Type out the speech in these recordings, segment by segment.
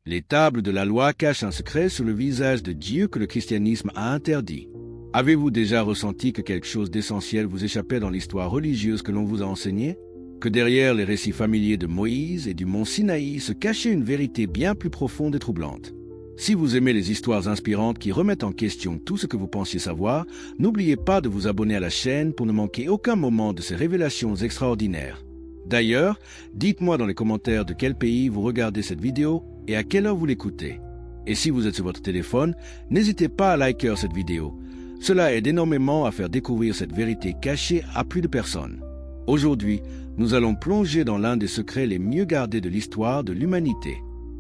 Les tables de la loi cachent un secret sur le visage de Dieu que le christianisme a interdit. Avez-vous déjà ressenti que quelque chose d'essentiel vous échappait dans l'histoire religieuse que l'on vous a enseignée? Que derrière les récits familiers de Moïse et du mont Sinaï se cachait une vérité bien plus profonde et troublante? Si vous aimez les histoires inspirantes qui remettent en question tout ce que vous pensiez savoir, n'oubliez pas de vous abonner à la chaîne pour ne manquer aucun moment de ces révélations extraordinaires. D'ailleurs, dites-moi dans les commentaires de quel pays vous regardez cette vidéo et à quelle heure vous l'écoutez. Et si vous êtes sur votre téléphone, n'hésitez pas à liker cette vidéo. Cela aide énormément à faire découvrir cette vérité cachée à plus de personnes. Aujourd'hui, nous allons plonger dans l'un des secrets les mieux gardés de l'histoire de l'humanité.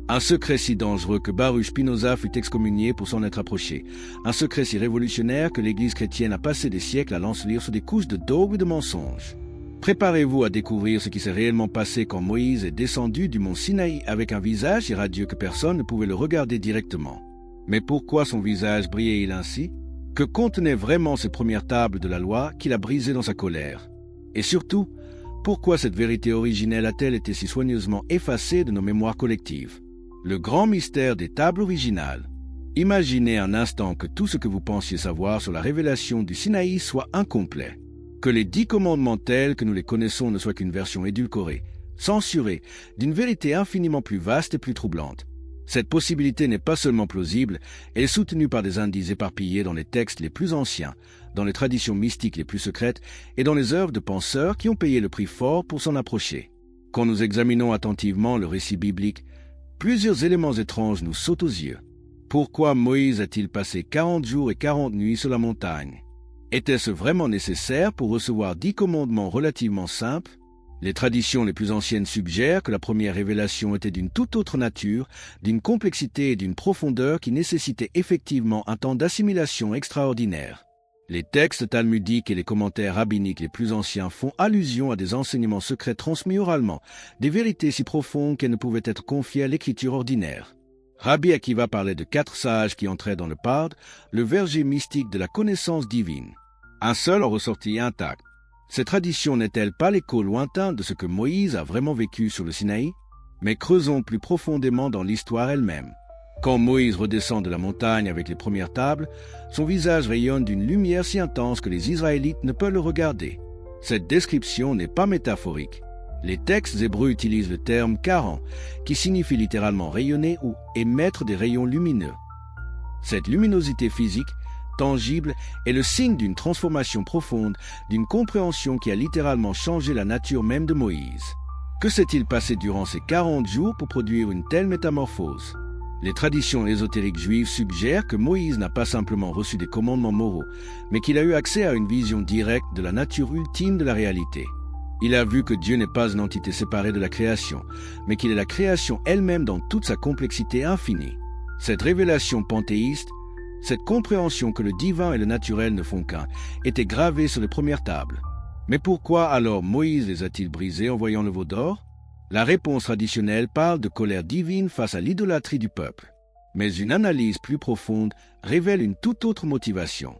Un secret si dangereux que Baruch Spinoza fut excommunié pour s'en être approché. Un secret si révolutionnaire que l'Église chrétienne a passé des siècles à l'ensevelir sous des couches de dogmes et de mensonges. Préparez-vous à découvrir ce qui s'est réellement passé quand Moïse est descendu du mont Sinaï avec un visage si radieux que personne ne pouvait le regarder directement. Mais pourquoi son visage brillait-il ainsi? Que contenaient vraiment ces premières tables de la loi qu'il a brisées dans sa colère? Et surtout, pourquoi cette vérité originelle a-t-elle été si soigneusement effacée de nos mémoires collectives? Le grand mystère des tables originales. Imaginez un instant que tout ce que vous pensiez savoir sur la révélation du Sinaï soit incomplet. Que les 10 commandements tels que nous les connaissons ne soient qu'une version édulcorée, censurée, d'une vérité infiniment plus vaste et plus troublante. Cette possibilité n'est pas seulement plausible, elle est soutenue par des indices éparpillés dans les textes les plus anciens, dans les traditions mystiques les plus secrètes et dans les œuvres de penseurs qui ont payé le prix fort pour s'en approcher. Quand nous examinons attentivement le récit biblique, plusieurs éléments étranges nous sautent aux yeux. Pourquoi Moïse a-t-il passé 40 jours et 40 nuits sur la montagne? Était-ce vraiment nécessaire pour recevoir 10 commandements relativement simples? Les traditions les plus anciennes suggèrent que la première révélation était d'une toute autre nature, d'une complexité et d'une profondeur qui nécessitaient effectivement un temps d'assimilation extraordinaire. Les textes talmudiques et les commentaires rabbiniques les plus anciens font allusion à des enseignements secrets transmis oralement, des vérités si profondes qu'elles ne pouvaient être confiées à l'écriture ordinaire. Rabbi Akiva parlait de 4 sages qui entraient dans le Parde, le verger mystique de la connaissance divine. Un seul en ressortit intact. Cette tradition n'est-elle pas l'écho lointain de ce que Moïse a vraiment vécu sur le Sinaï? Mais creusons plus profondément dans l'histoire elle-même. Quand Moïse redescend de la montagne avec les premières tables, son visage rayonne d'une lumière si intense que les Israélites ne peuvent le regarder. Cette description n'est pas métaphorique. Les textes hébreux utilisent le terme « karan », qui signifie littéralement rayonner ou émettre des rayons lumineux. Cette luminosité physique, tangible, est le signe d'une transformation profonde, d'une compréhension qui a littéralement changé la nature même de Moïse. Que s'est-il passé durant ces 40 jours pour produire une telle métamorphose? Les traditions ésotériques juives suggèrent que Moïse n'a pas simplement reçu des commandements moraux, mais qu'il a eu accès à une vision directe de la nature ultime de la réalité. Il a vu que Dieu n'est pas une entité séparée de la création, mais qu'il est la création elle-même dans toute sa complexité infinie. Cette révélation panthéiste, cette compréhension que le divin et le naturel ne font qu'un, était gravée sur les premières tables. Mais pourquoi alors Moïse les a-t-il brisées en voyant le veau d'or? La réponse traditionnelle parle de colère divine face à l'idolâtrie du peuple. Mais une analyse plus profonde révèle une toute autre motivation.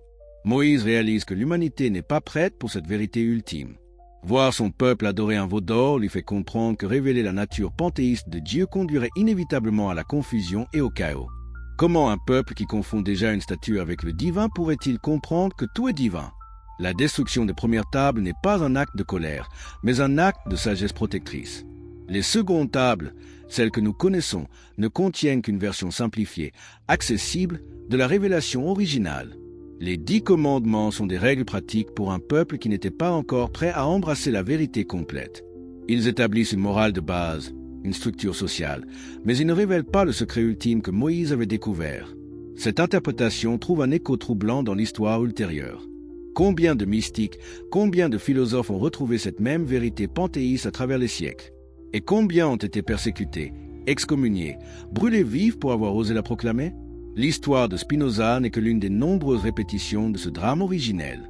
Moïse réalise que l'humanité n'est pas prête pour cette vérité ultime. Voir son peuple adorer un veau d'or lui fait comprendre que révéler la nature panthéiste de Dieu conduirait inévitablement à la confusion et au chaos. Comment un peuple qui confond déjà une statue avec le divin pourrait-il comprendre que tout est divin? La destruction des premières tables n'est pas un acte de colère, mais un acte de sagesse protectrice. Les secondes tables, celles que nous connaissons, ne contiennent qu'une version simplifiée, accessible, de la révélation originale. Les 10 commandements sont des règles pratiques pour un peuple qui n'était pas encore prêt à embrasser la vérité complète. Ils établissent une morale de base, une structure sociale, mais ils ne révèlent pas le secret ultime que Moïse avait découvert. Cette interprétation trouve un écho troublant dans l'histoire ultérieure. Combien de mystiques, combien de philosophes ont retrouvé cette même vérité panthéiste à travers les siècles? Et combien ont été persécutés, excommuniés, brûlés vifs pour avoir osé la proclamer? L'histoire de Spinoza n'est que l'une des nombreuses répétitions de ce drame originel.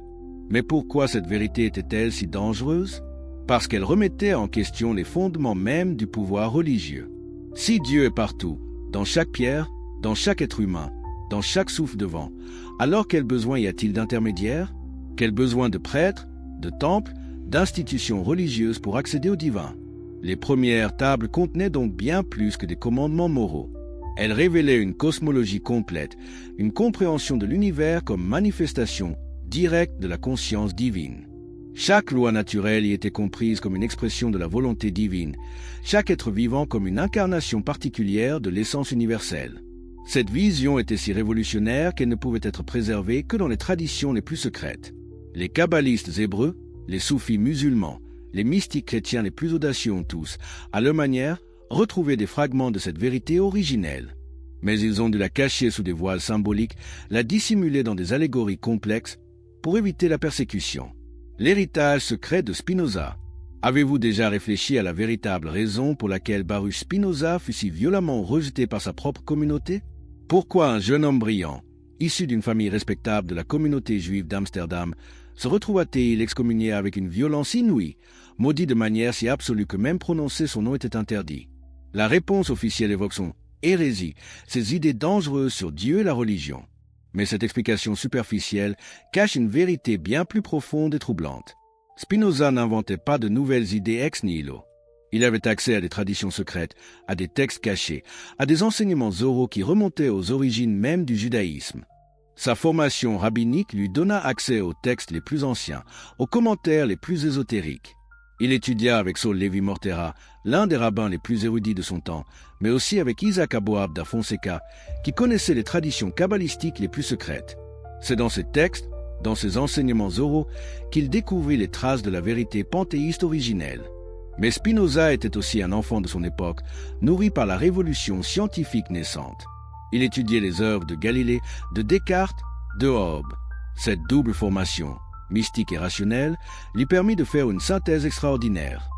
Mais pourquoi cette vérité était-elle si dangereuse? Parce qu'elle remettait en question les fondements mêmes du pouvoir religieux. Si Dieu est partout, dans chaque pierre, dans chaque être humain, dans chaque souffle de vent, alors quel besoin y a-t-il d'intermédiaires? Quel besoin de prêtres, de temples, d'institutions religieuses pour accéder au divin? Les premières tables contenaient donc bien plus que des commandements moraux. Elle révélait une cosmologie complète, une compréhension de l'univers comme manifestation directe de la conscience divine. Chaque loi naturelle y était comprise comme une expression de la volonté divine, chaque être vivant comme une incarnation particulière de l'essence universelle. Cette vision était si révolutionnaire qu'elle ne pouvait être préservée que dans les traditions les plus secrètes. Les kabbalistes hébreux, les soufis musulmans, les mystiques chrétiens les plus audacieux ont tous, à leur manière, retrouvé des fragments de cette vérité originelle. Mais ils ont dû la cacher sous des voiles symboliques, la dissimuler dans des allégories complexes pour éviter la persécution. L'héritage secret de Spinoza. Avez-vous déjà réfléchi à la véritable raison pour laquelle Baruch Spinoza fut si violemment rejeté par sa propre communauté? Pourquoi un jeune homme brillant, issu d'une famille respectable de la communauté juive d'Amsterdam, se retrouva-t-il excommunié avec une violence inouïe, maudit de manière si absolue que même prononcer son nom était interdit? La réponse officielle évoque son hérésie, ses idées dangereuses sur Dieu et la religion. Mais cette explication superficielle cache une vérité bien plus profonde et troublante. Spinoza n'inventait pas de nouvelles idées ex nihilo. Il avait accès à des traditions secrètes, à des textes cachés, à des enseignements oraux qui remontaient aux origines même du judaïsme. Sa formation rabbinique lui donna accès aux textes les plus anciens, aux commentaires les plus ésotériques. Il étudia avec Saul Levi Mortera, l'un des rabbins les plus érudits de son temps, mais aussi avec Isaac Aboab da Fonseca, qui connaissait les traditions kabbalistiques les plus secrètes. C'est dans ces textes, dans ses enseignements oraux, qu'il découvrit les traces de la vérité panthéiste originelle. Mais Spinoza était aussi un enfant de son époque, nourri par la révolution scientifique naissante. Il étudiait les œuvres de Galilée, de Descartes, de Hobbes. Cette double formation, mystique et rationnelle, lui permit de faire une synthèse extraordinaire.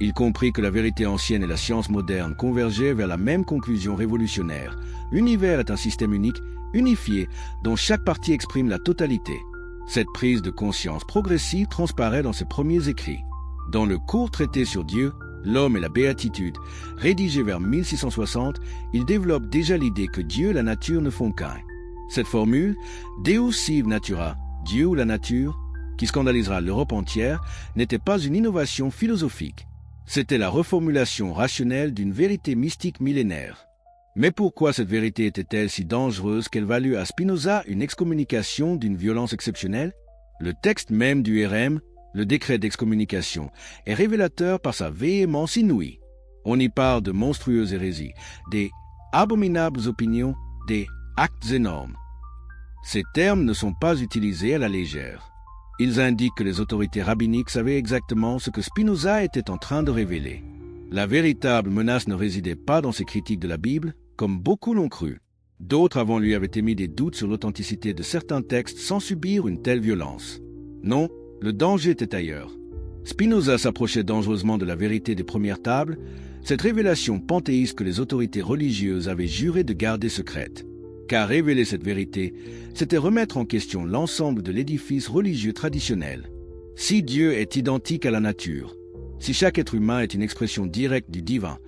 Il comprit que la vérité ancienne et la science moderne convergeaient vers la même conclusion révolutionnaire. L'univers est un système unique, unifié, dont chaque partie exprime la totalité. Cette prise de conscience progressive transparaît dans ses premiers écrits. Dans le court traité sur Dieu, l'homme et la béatitude, rédigé vers 1660, il développe déjà l'idée que Dieu et la nature ne font qu'un. Cette formule, Deus sive natura, Dieu ou la nature, qui scandalisera l'Europe entière, n'était pas une innovation philosophique. C'était la reformulation rationnelle d'une vérité mystique millénaire. Mais pourquoi cette vérité était-elle si dangereuse qu'elle valut à Spinoza une excommunication d'une violence exceptionnelle? Le texte même du RM, le décret d'excommunication, est révélateur par sa véhémence inouïe. On y parle de monstrueuses hérésies, des abominables opinions, des actes énormes. Ces termes ne sont pas utilisés à la légère. Ils indiquent que les autorités rabbiniques savaient exactement ce que Spinoza était en train de révéler. La véritable menace ne résidait pas dans ses critiques de la Bible, comme beaucoup l'ont cru. D'autres avant lui avaient émis des doutes sur l'authenticité de certains textes sans subir une telle violence. Non, le danger était ailleurs. Spinoza s'approchait dangereusement de la vérité des premières tables, cette révélation panthéiste que les autorités religieuses avaient juré de garder secrète. Car révéler cette vérité, c'était remettre en question l'ensemble de l'édifice religieux traditionnel. Si Dieu est identique à la nature, si chaque être humain est une expression directe du divin,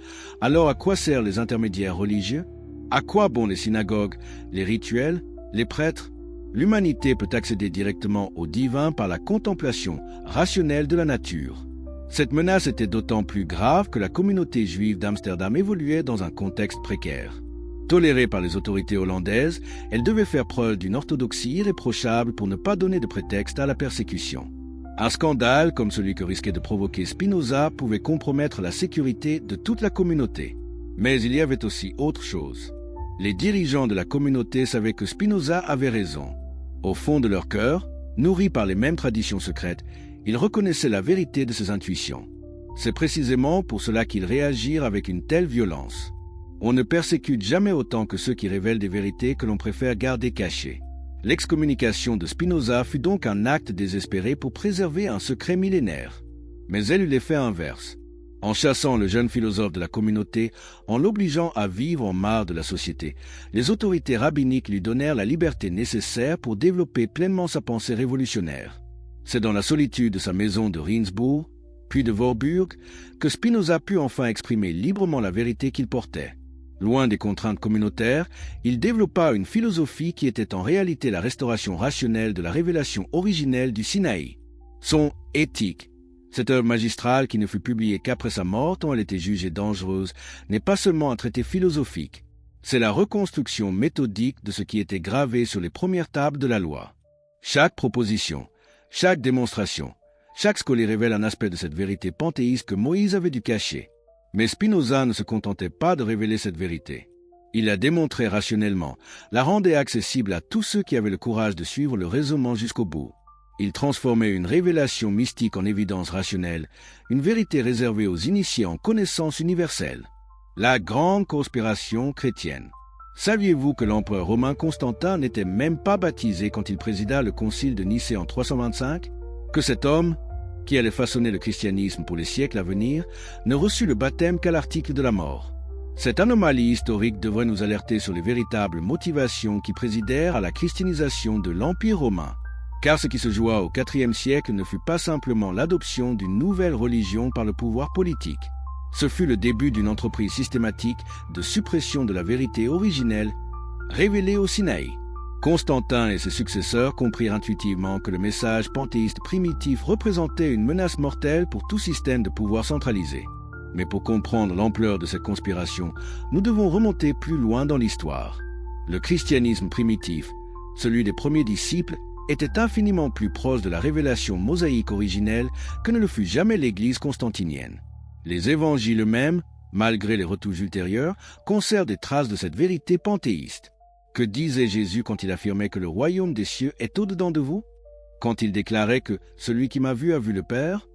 alors à quoi servent les intermédiaires religieux? À quoi bon les synagogues, les rituels, les prêtres? L'humanité peut accéder directement au divin par la contemplation rationnelle de la nature. Cette menace était d'autant plus grave que la communauté juive d'Amsterdam évoluait dans un contexte précaire. Tolérée par les autorités hollandaises, elle devait faire preuve d'une orthodoxie irréprochable pour ne pas donner de prétexte à la persécution. Un scandale comme celui que risquait de provoquer Spinoza pouvait compromettre la sécurité de toute la communauté. Mais il y avait aussi autre chose. Les dirigeants de la communauté savaient que Spinoza avait raison. Au fond de leur cœur, nourris par les mêmes traditions secrètes, ils reconnaissaient la vérité de ses intuitions. C'est précisément pour cela qu'ils réagirent avec une telle violence. On ne persécute jamais autant que ceux qui révèlent des vérités que l'on préfère garder cachées. L'excommunication de Spinoza fut donc un acte désespéré pour préserver un secret millénaire. Mais elle eut l'effet inverse. En chassant le jeune philosophe de la communauté, en l'obligeant à vivre en marge de la société, les autorités rabbiniques lui donnèrent la liberté nécessaire pour développer pleinement sa pensée révolutionnaire. C'est dans la solitude de sa maison de Rijnsburg, puis de Voorburg, que Spinoza put enfin exprimer librement la vérité qu'il portait. Loin des contraintes communautaires, il développa une philosophie qui était en réalité la restauration rationnelle de la révélation originelle du Sinaï. Son Éthique, cette œuvre magistrale qui ne fut publiée qu'après sa mort tant elle était jugée dangereuse, n'est pas seulement un traité philosophique. C'est la reconstruction méthodique de ce qui était gravé sur les premières tables de la loi. Chaque proposition, chaque démonstration, chaque scolie révèle un aspect de cette vérité panthéiste que Moïse avait dû cacher. Mais Spinoza ne se contentait pas de révéler cette vérité. Il la démontrait rationnellement, la rendait accessible à tous ceux qui avaient le courage de suivre le raisonnement jusqu'au bout. Il transformait une révélation mystique en évidence rationnelle, une vérité réservée aux initiés en connaissance universelle. La grande conspiration chrétienne. Saviez-vous que l'empereur romain Constantin n'était même pas baptisé quand il présida le concile de Nicée en 325? Que cet homme, qui allait façonner le christianisme pour les siècles à venir, ne reçut le baptême qu'à l'article de la mort. Cette anomalie historique devrait nous alerter sur les véritables motivations qui présidèrent à la christianisation de l'Empire romain. Car ce qui se joua au IVe siècle ne fut pas simplement l'adoption d'une nouvelle religion par le pouvoir politique. Ce fut le début d'une entreprise systématique de suppression de la vérité originelle révélée au Sinaï. Constantin et ses successeurs comprirent intuitivement que le message panthéiste primitif représentait une menace mortelle pour tout système de pouvoir centralisé. Mais pour comprendre l'ampleur de cette conspiration, nous devons remonter plus loin dans l'histoire. Le christianisme primitif, celui des premiers disciples, était infiniment plus proche de la révélation mosaïque originelle que ne le fut jamais l'Église constantinienne. Les évangiles eux-mêmes, malgré les retouches ultérieures, conservent des traces de cette vérité panthéiste. Que disait Jésus quand il affirmait que le royaume des cieux est au-dedans de vous? Quand il déclarait que « celui qui m'a vu a vu le Père » ?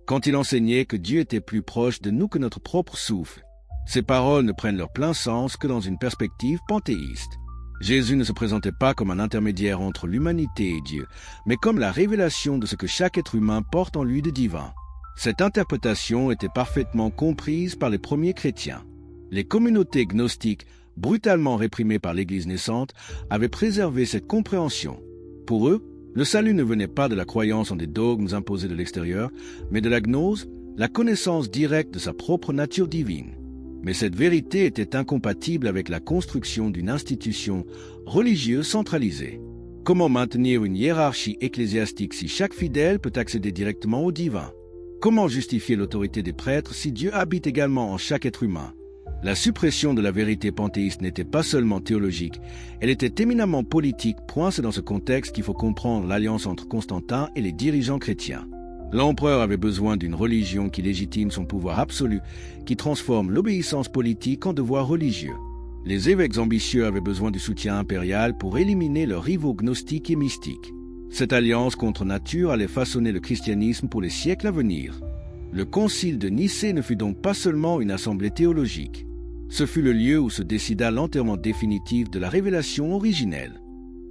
Quand il enseignait que Dieu était plus proche de nous que notre propre souffle? Ces paroles ne prennent leur plein sens que dans une perspective panthéiste. Jésus ne se présentait pas comme un intermédiaire entre l'humanité et Dieu, mais comme la révélation de ce que chaque être humain porte en lui de divin. Cette interprétation était parfaitement comprise par les premiers chrétiens. Les communautés gnostiques, brutalement réprimées par l'Église naissante, avaient préservé cette compréhension. Pour eux, le salut ne venait pas de la croyance en des dogmes imposés de l'extérieur, mais de la gnose, la connaissance directe de sa propre nature divine. Mais cette vérité était incompatible avec la construction d'une institution religieuse centralisée. Comment maintenir une hiérarchie ecclésiastique si chaque fidèle peut accéder directement au divin? Comment justifier l'autorité des prêtres si Dieu habite également en chaque être humain? La suppression de la vérité panthéiste n'était pas seulement théologique, elle était éminemment politique. C'est dans ce contexte qu'il faut comprendre l'alliance entre Constantin et les dirigeants chrétiens. L'empereur avait besoin d'une religion qui légitime son pouvoir absolu, qui transforme l'obéissance politique en devoir religieux. Les évêques ambitieux avaient besoin du soutien impérial pour éliminer leurs rivaux gnostiques et mystiques. Cette alliance contre nature allait façonner le christianisme pour les siècles à venir. Le concile de Nicée ne fut donc pas seulement une assemblée théologique. Ce fut le lieu où se décida l'enterrement définitif de la révélation originelle.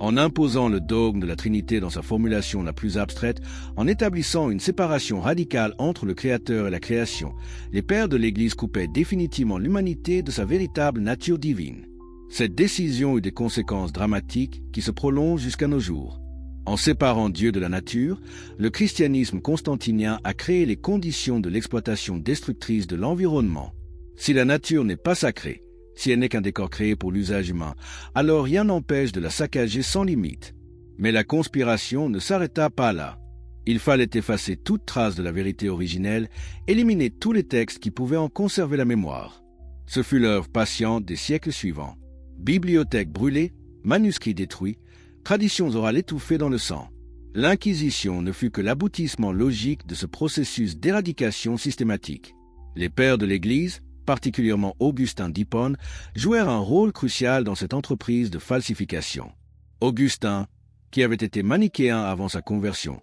En imposant le dogme de la Trinité dans sa formulation la plus abstraite, en établissant une séparation radicale entre le Créateur et la création, les pères de l'Église coupaient définitivement l'humanité de sa véritable nature divine. Cette décision eut des conséquences dramatiques qui se prolongent jusqu'à nos jours. En séparant Dieu de la nature, le christianisme constantinien a créé les conditions de l'exploitation destructrice de l'environnement. Si la nature n'est pas sacrée, si elle n'est qu'un décor créé pour l'usage humain, alors rien n'empêche de la saccager sans limite. Mais la conspiration ne s'arrêta pas là. Il fallait effacer toute trace de la vérité originelle, éliminer tous les textes qui pouvaient en conserver la mémoire. Ce fut l'œuvre patiente des siècles suivants. Bibliothèques brûlées, manuscrits détruits, traditions orales étouffées dans le sang. L'Inquisition ne fut que l'aboutissement logique de ce processus d'éradication systématique. Les pères de l'Église, particulièrement Augustin d'Hippone, jouèrent un rôle crucial dans cette entreprise de falsification. Augustin, qui avait été manichéen avant sa conversion,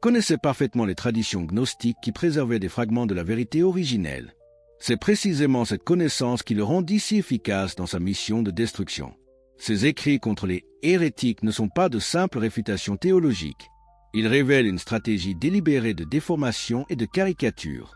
connaissait parfaitement les traditions gnostiques qui préservaient des fragments de la vérité originelle. C'est précisément cette connaissance qui le rendit si efficace dans sa mission de destruction. Ses écrits contre les hérétiques ne sont pas de simples réfutations théologiques. Ils révèlent une stratégie délibérée de déformation et de caricature.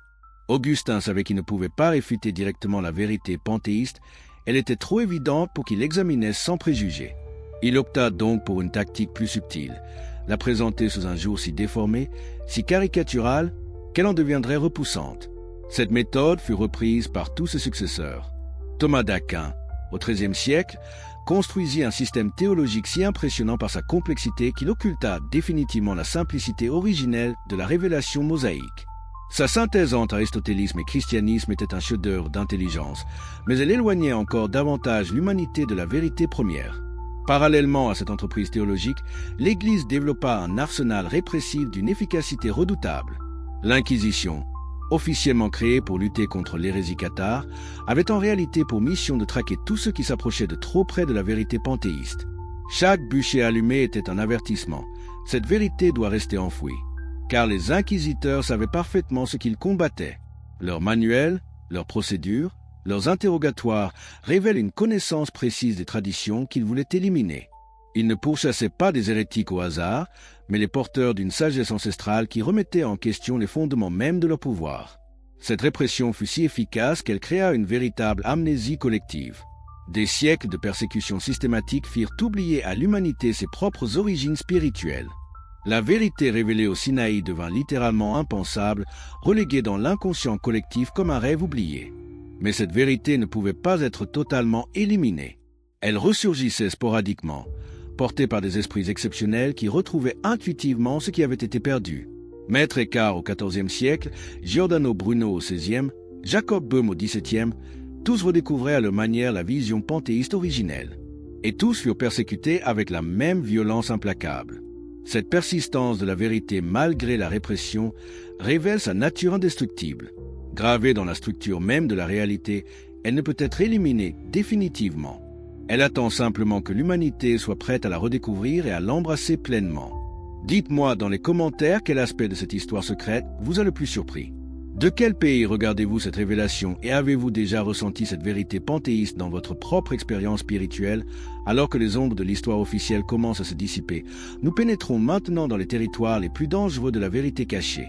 Augustin savait qu'il ne pouvait pas réfuter directement la vérité panthéiste, elle était trop évidente pour qu'il l'examinait sans préjugés. Il opta donc pour une tactique plus subtile, la présenter sous un jour si déformé, si caricatural, qu'elle en deviendrait repoussante. Cette méthode fut reprise par tous ses successeurs. Thomas d'Aquin, au XIIIe siècle, construisit un système théologique si impressionnant par sa complexité qu'il occulta définitivement la simplicité originelle de la révélation mosaïque. Sa synthèse entre aristotélisme et christianisme était un chef-d'œuvre d'intelligence, mais elle éloignait encore davantage l'humanité de la vérité première. Parallèlement à cette entreprise théologique, l'Église développa un arsenal répressif d'une efficacité redoutable. L'Inquisition, officiellement créée pour lutter contre l'hérésie cathare, avait en réalité pour mission de traquer tous ceux qui s'approchaient de trop près de la vérité panthéiste. Chaque bûcher allumé était un avertissement. Cette vérité doit rester enfouie. Car les inquisiteurs savaient parfaitement ce qu'ils combattaient. Leurs manuels, leurs procédures, leurs interrogatoires révèlent une connaissance précise des traditions qu'ils voulaient éliminer. Ils ne pourchassaient pas des hérétiques au hasard, mais les porteurs d'une sagesse ancestrale qui remettait en question les fondements mêmes de leur pouvoir. Cette répression fut si efficace qu'elle créa une véritable amnésie collective. Des siècles de persécutions systématiques firent oublier à l'humanité ses propres origines spirituelles. La vérité révélée au Sinaï devint littéralement impensable, reléguée dans l'inconscient collectif comme un rêve oublié. Mais cette vérité ne pouvait pas être totalement éliminée. Elle ressurgissait sporadiquement, portée par des esprits exceptionnels qui retrouvaient intuitivement ce qui avait été perdu. Maître Eckhart au XIVe siècle, Giordano Bruno au XVIe, Jacob Böhm au XVIIe, tous redécouvraient à leur manière la vision panthéiste originelle. Et tous furent persécutés avec la même violence implacable. Cette persistance de la vérité malgré la répression révèle sa nature indestructible. Gravée dans la structure même de la réalité, elle ne peut être éliminée définitivement. Elle attend simplement que l'humanité soit prête à la redécouvrir et à l'embrasser pleinement. Dites-moi dans les commentaires quel aspect de cette histoire secrète vous a le plus surpris. De quel pays regardez-vous cette révélation et avez-vous déjà ressenti cette vérité panthéiste dans votre propre expérience spirituelle alors que les ombres de l'histoire officielle commencent à se dissiper? Nous pénétrons maintenant dans les territoires les plus dangereux de la vérité cachée.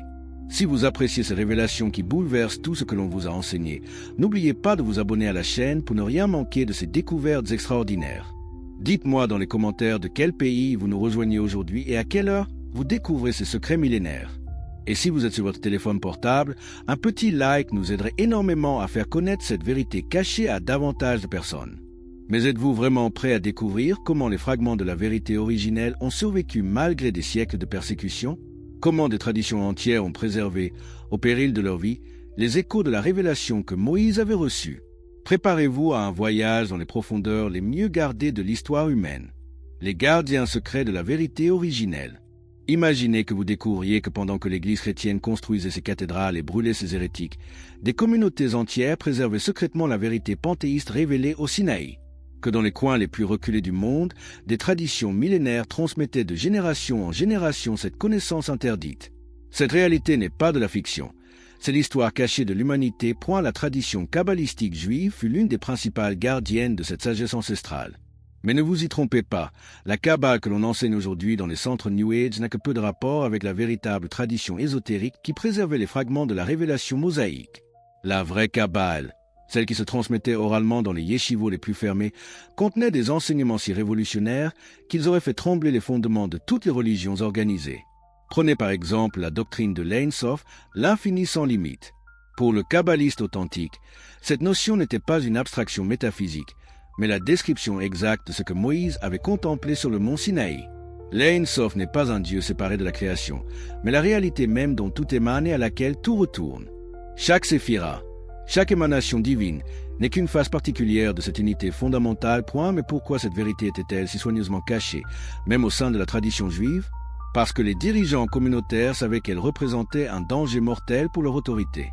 Si vous appréciez ces révélations qui bouleversent tout ce que l'on vous a enseigné, n'oubliez pas de vous abonner à la chaîne pour ne rien manquer de ces découvertes extraordinaires. Dites-moi dans les commentaires de quel pays vous nous rejoignez aujourd'hui et à quelle heure vous découvrez ces secrets millénaires. Et si vous êtes sur votre téléphone portable, un petit like nous aiderait énormément à faire connaître cette vérité cachée à davantage de personnes. Mais êtes-vous vraiment prêt à découvrir comment les fragments de la vérité originelle ont survécu malgré des siècles de persécution? Comment des traditions entières ont préservé, au péril de leur vie, les échos de la révélation que Moïse avait reçue? Préparez-vous à un voyage dans les profondeurs les mieux gardées de l'histoire humaine. Les gardiens secrets de la vérité originelle. Imaginez que vous découvriez que pendant que l'Église chrétienne construisait ses cathédrales et brûlait ses hérétiques, des communautés entières préservaient secrètement la vérité panthéiste révélée au Sinaï. Que dans les coins les plus reculés du monde, des traditions millénaires transmettaient de génération en génération cette connaissance interdite. Cette réalité n'est pas de la fiction. C'est l'histoire cachée de l'humanité. La tradition kabbalistique juive fut l'une des principales gardiennes de cette sagesse ancestrale. Mais ne vous y trompez pas, la Kabbale que l'on enseigne aujourd'hui dans les centres New Age n'a que peu de rapport avec la véritable tradition ésotérique qui préservait les fragments de la révélation mosaïque. La vraie Kabbale, celle qui se transmettait oralement dans les yeshivot les plus fermés, contenait des enseignements si révolutionnaires qu'ils auraient fait trembler les fondements de toutes les religions organisées. Prenez par exemple la doctrine de l'Ein Sof, l'infini sans limite. Pour le kabbaliste authentique, cette notion n'était pas une abstraction métaphysique, mais la description exacte de ce que Moïse avait contemplé sur le mont Sinaï. L'Ein Sof n'est pas un Dieu séparé de la création, mais la réalité même dont tout émane et à laquelle tout retourne. Chaque séphira, chaque émanation divine, n'est qu'une phase particulière de cette unité fondamentale. Mais pourquoi cette vérité était-elle si soigneusement cachée, même au sein de la tradition juive? Parce que les dirigeants communautaires savaient qu'elle représentait un danger mortel pour leur autorité.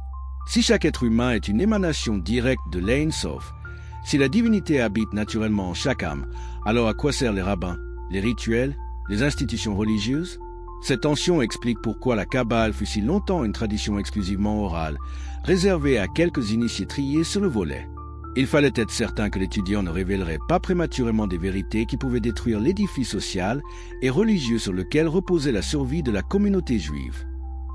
Si chaque être humain est une émanation directe de l'Ein Sof, si la divinité habite naturellement en chaque âme, alors à quoi servent les rabbins, les rituels, les institutions religieuses? Cette tension explique pourquoi la Kabbale fut si longtemps une tradition exclusivement orale, réservée à quelques initiés triés sur le volet. Il fallait être certain que l'étudiant ne révélerait pas prématurément des vérités qui pouvaient détruire l'édifice social et religieux sur lequel reposait la survie de la communauté juive.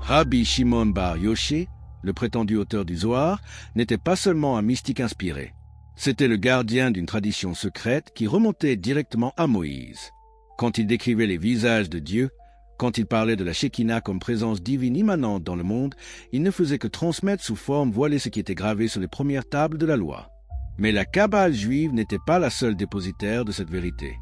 Rabbi Shimon Bar Yochai, le prétendu auteur du Zohar, n'était pas seulement un mystique inspiré. C'était le gardien d'une tradition secrète qui remontait directement à Moïse. Quand il décrivait les visages de Dieu, quand il parlait de la Shekinah comme présence divine immanente dans le monde, il ne faisait que transmettre sous forme voilée ce qui était gravé sur les premières tables de la loi. Mais la Kabbale juive n'était pas la seule dépositaire de cette vérité.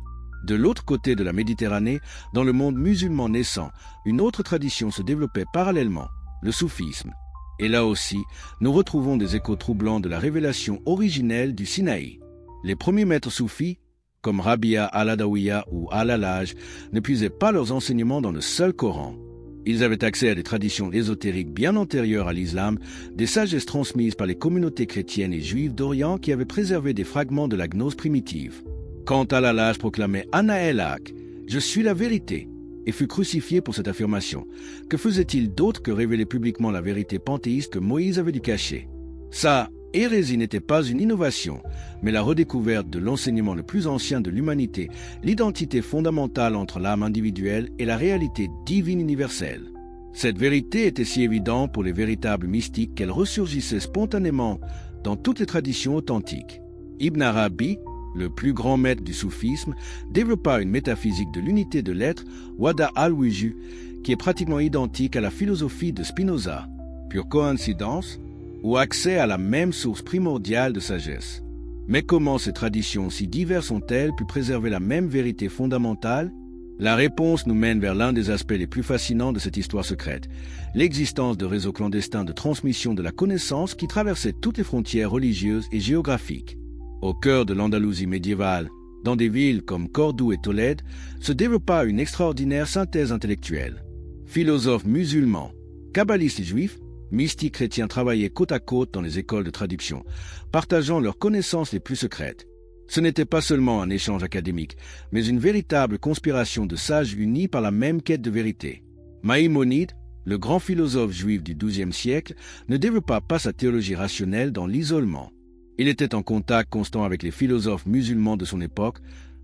De l'autre côté de la Méditerranée, dans le monde musulman naissant, une autre tradition se développait parallèlement, le soufisme. Et là aussi, nous retrouvons des échos troublants de la révélation originelle du Sinaï. Les premiers maîtres soufis, comme Rabia al-Adawiya ou al-Alaj, ne puisaient pas leurs enseignements dans le seul Coran. Ils avaient accès à des traditions ésotériques bien antérieures à l'islam, des sagesses transmises par les communautés chrétiennes et juives d'Orient qui avaient préservé des fragments de la gnose primitive. Quand al-Alaj proclamait « Ana el-Haq », « Je suis la vérité », et fut crucifié pour cette affirmation, que faisait-il d'autre que révéler publiquement la vérité panthéiste que Moïse avait dû cacher? Sa hérésie n'était pas une innovation, mais la redécouverte de l'enseignement le plus ancien de l'humanité, l'identité fondamentale entre l'âme individuelle et la réalité divine universelle. Cette vérité était si évidente pour les véritables mystiques qu'elle ressurgissait spontanément dans toutes les traditions authentiques. Ibn Arabi, le plus grand maître du soufisme, développa une métaphysique de l'unité de l'être, Wada al-Wuju, qui est pratiquement identique à la philosophie de Spinoza. Pure coïncidence ou accès à la même source primordiale de sagesse? Mais comment ces traditions si diverses ont-elles pu préserver la même vérité fondamentale? La réponse nous mène vers l'un des aspects les plus fascinants de cette histoire secrète, l'existence de réseaux clandestins de transmission de la connaissance qui traversaient toutes les frontières religieuses et géographiques. Au cœur de l'Andalousie médiévale, dans des villes comme Cordoue et Tolède, se développa une extraordinaire synthèse intellectuelle. Philosophes musulmans, kabbalistes et juifs, mystiques chrétiens travaillaient côte à côte dans les écoles de traduction, partageant leurs connaissances les plus secrètes. Ce n'était pas seulement un échange académique, mais une véritable conspiration de sages unis par la même quête de vérité. Maïmonide, le grand philosophe juif du XIIe siècle, ne développa pas sa théologie rationnelle dans l'isolement. Il était en contact constant avec les philosophes musulmans de son époque,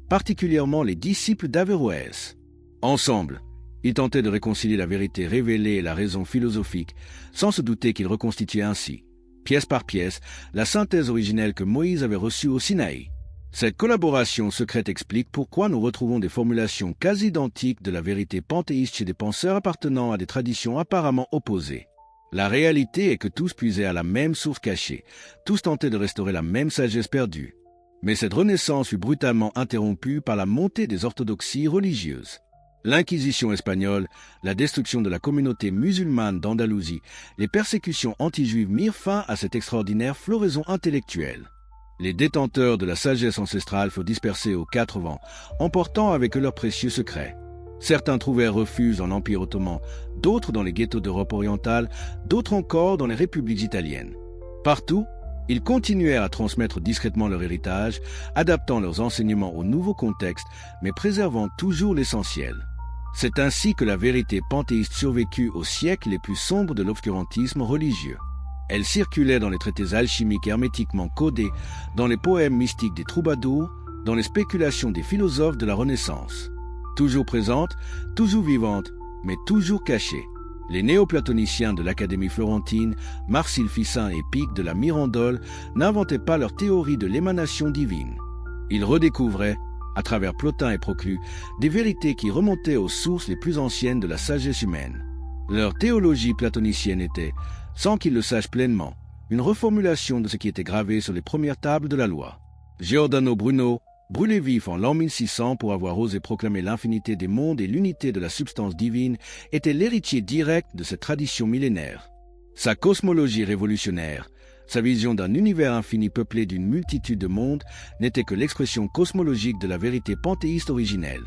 particulièrement les disciples d'Averroès. Ensemble, ils tentaient de réconcilier la vérité révélée et la raison philosophique, sans se douter qu'ils reconstituaient ainsi, pièce par pièce, la synthèse originelle que Moïse avait reçue au Sinaï. Cette collaboration secrète explique pourquoi nous retrouvons des formulations quasi identiques de la vérité panthéiste chez des penseurs appartenant à des traditions apparemment opposées. La réalité est que tous puisaient à la même source cachée, tous tentaient de restaurer la même sagesse perdue. Mais cette renaissance fut brutalement interrompue par la montée des orthodoxies religieuses. L'Inquisition espagnole, la destruction de la communauté musulmane d'Andalousie, les persécutions anti-juives mirent fin à cette extraordinaire floraison intellectuelle. Les détenteurs de la sagesse ancestrale furent dispersés aux quatre vents, emportant avec eux leurs précieux secrets. Certains trouvèrent refuge dans l'Empire ottoman, d'autres dans les ghettos d'Europe orientale, d'autres encore dans les républiques italiennes. Partout, ils continuèrent à transmettre discrètement leur héritage, adaptant leurs enseignements au nouveau contexte, mais préservant toujours l'essentiel. C'est ainsi que la vérité panthéiste survécut aux siècles les plus sombres de l'obscurantisme religieux. Elle circulait dans les traités alchimiques hermétiquement codés, dans les poèmes mystiques des troubadours, dans les spéculations des philosophes de la Renaissance. Toujours présente, toujours vivante, mais toujours cachée. Les néoplatoniciens de l'Académie florentine, Marcille Ficin et Pic de la Mirandole, n'inventaient pas leur théorie de l'émanation divine. Ils redécouvraient, à travers Plotin et Proclus, des vérités qui remontaient aux sources les plus anciennes de la sagesse humaine. Leur théologie platonicienne était, sans qu'ils le sachent pleinement, une reformulation de ce qui était gravé sur les premières tables de la loi. Giordano Bruno, brûlé vif en l'an 1600 pour avoir osé proclamer l'infinité des mondes et l'unité de la substance divine, était l'héritier direct de cette tradition millénaire. Sa cosmologie révolutionnaire, sa vision d'un univers infini peuplé d'une multitude de mondes, n'était que l'expression cosmologique de la vérité panthéiste originelle.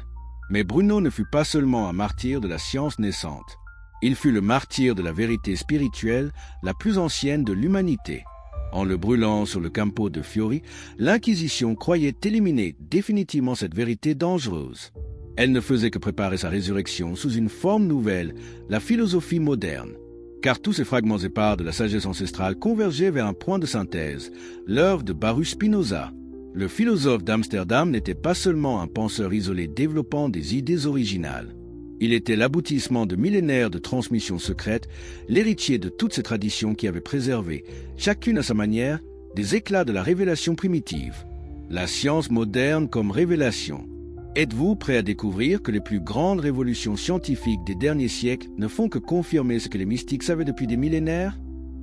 Mais Bruno ne fut pas seulement un martyr de la science naissante. Il fut le martyr de la vérité spirituelle, la plus ancienne de l'humanité. En le brûlant sur le Campo de Fiori, l'Inquisition croyait éliminer définitivement cette vérité dangereuse. Elle ne faisait que préparer sa résurrection sous une forme nouvelle, la philosophie moderne. Car tous ces fragments épars de la sagesse ancestrale convergeaient vers un point de synthèse, l'œuvre de Baruch Spinoza. Le philosophe d'Amsterdam n'était pas seulement un penseur isolé développant des idées originales. Il était l'aboutissement de millénaires de transmission secrète, l'héritier de toutes ces traditions qui avaient préservé, chacune à sa manière, des éclats de la révélation primitive. La science moderne comme révélation. Êtes-vous prêt à découvrir que les plus grandes révolutions scientifiques des derniers siècles ne font que confirmer ce que les mystiques savaient depuis des millénaires?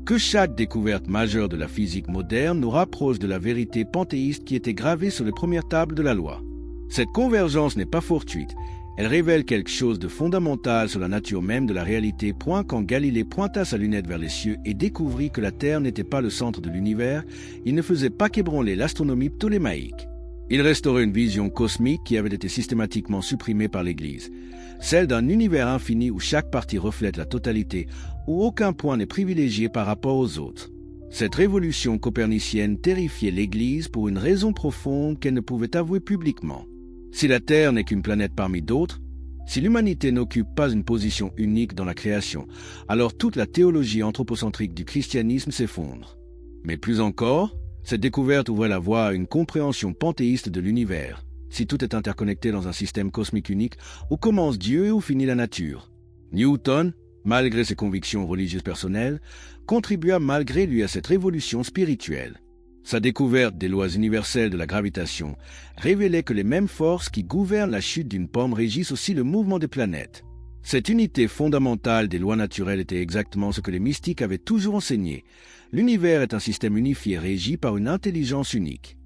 Que chaque découverte majeure de la physique moderne nous rapproche de la vérité panthéiste qui était gravée sur les premières tables de la loi. Cette convergence n'est pas fortuite, Elle révèle quelque chose de fondamental sur la nature même de la réalité, point quand Galilée pointa sa lunette vers les cieux et découvrit que la Terre n'était pas le centre de l'univers, il ne faisait pas qu'ébranler l'astronomie ptolémaïque. Il restaurait une vision cosmique qui avait été systématiquement supprimée par l'Église, celle d'un univers infini où chaque partie reflète la totalité, où aucun point n'est privilégié par rapport aux autres. Cette révolution copernicienne terrifiait l'Église pour une raison profonde qu'elle ne pouvait avouer publiquement. Si la Terre n'est qu'une planète parmi d'autres, si l'humanité n'occupe pas une position unique dans la création, alors toute la théologie anthropocentrique du christianisme s'effondre. Mais plus encore, cette découverte ouvrait la voie à une compréhension panthéiste de l'univers. Si tout est interconnecté dans un système cosmique unique, où commence Dieu et où finit la nature? Newton, malgré ses convictions religieuses personnelles, contribua malgré lui à cette révolution spirituelle. Sa découverte des lois universelles de la gravitation révélait que les mêmes forces qui gouvernent la chute d'une pomme régissent aussi le mouvement des planètes. Cette unité fondamentale des lois naturelles était exactement ce que les mystiques avaient toujours enseigné. L'univers est un système unifié régi par une intelligence unique.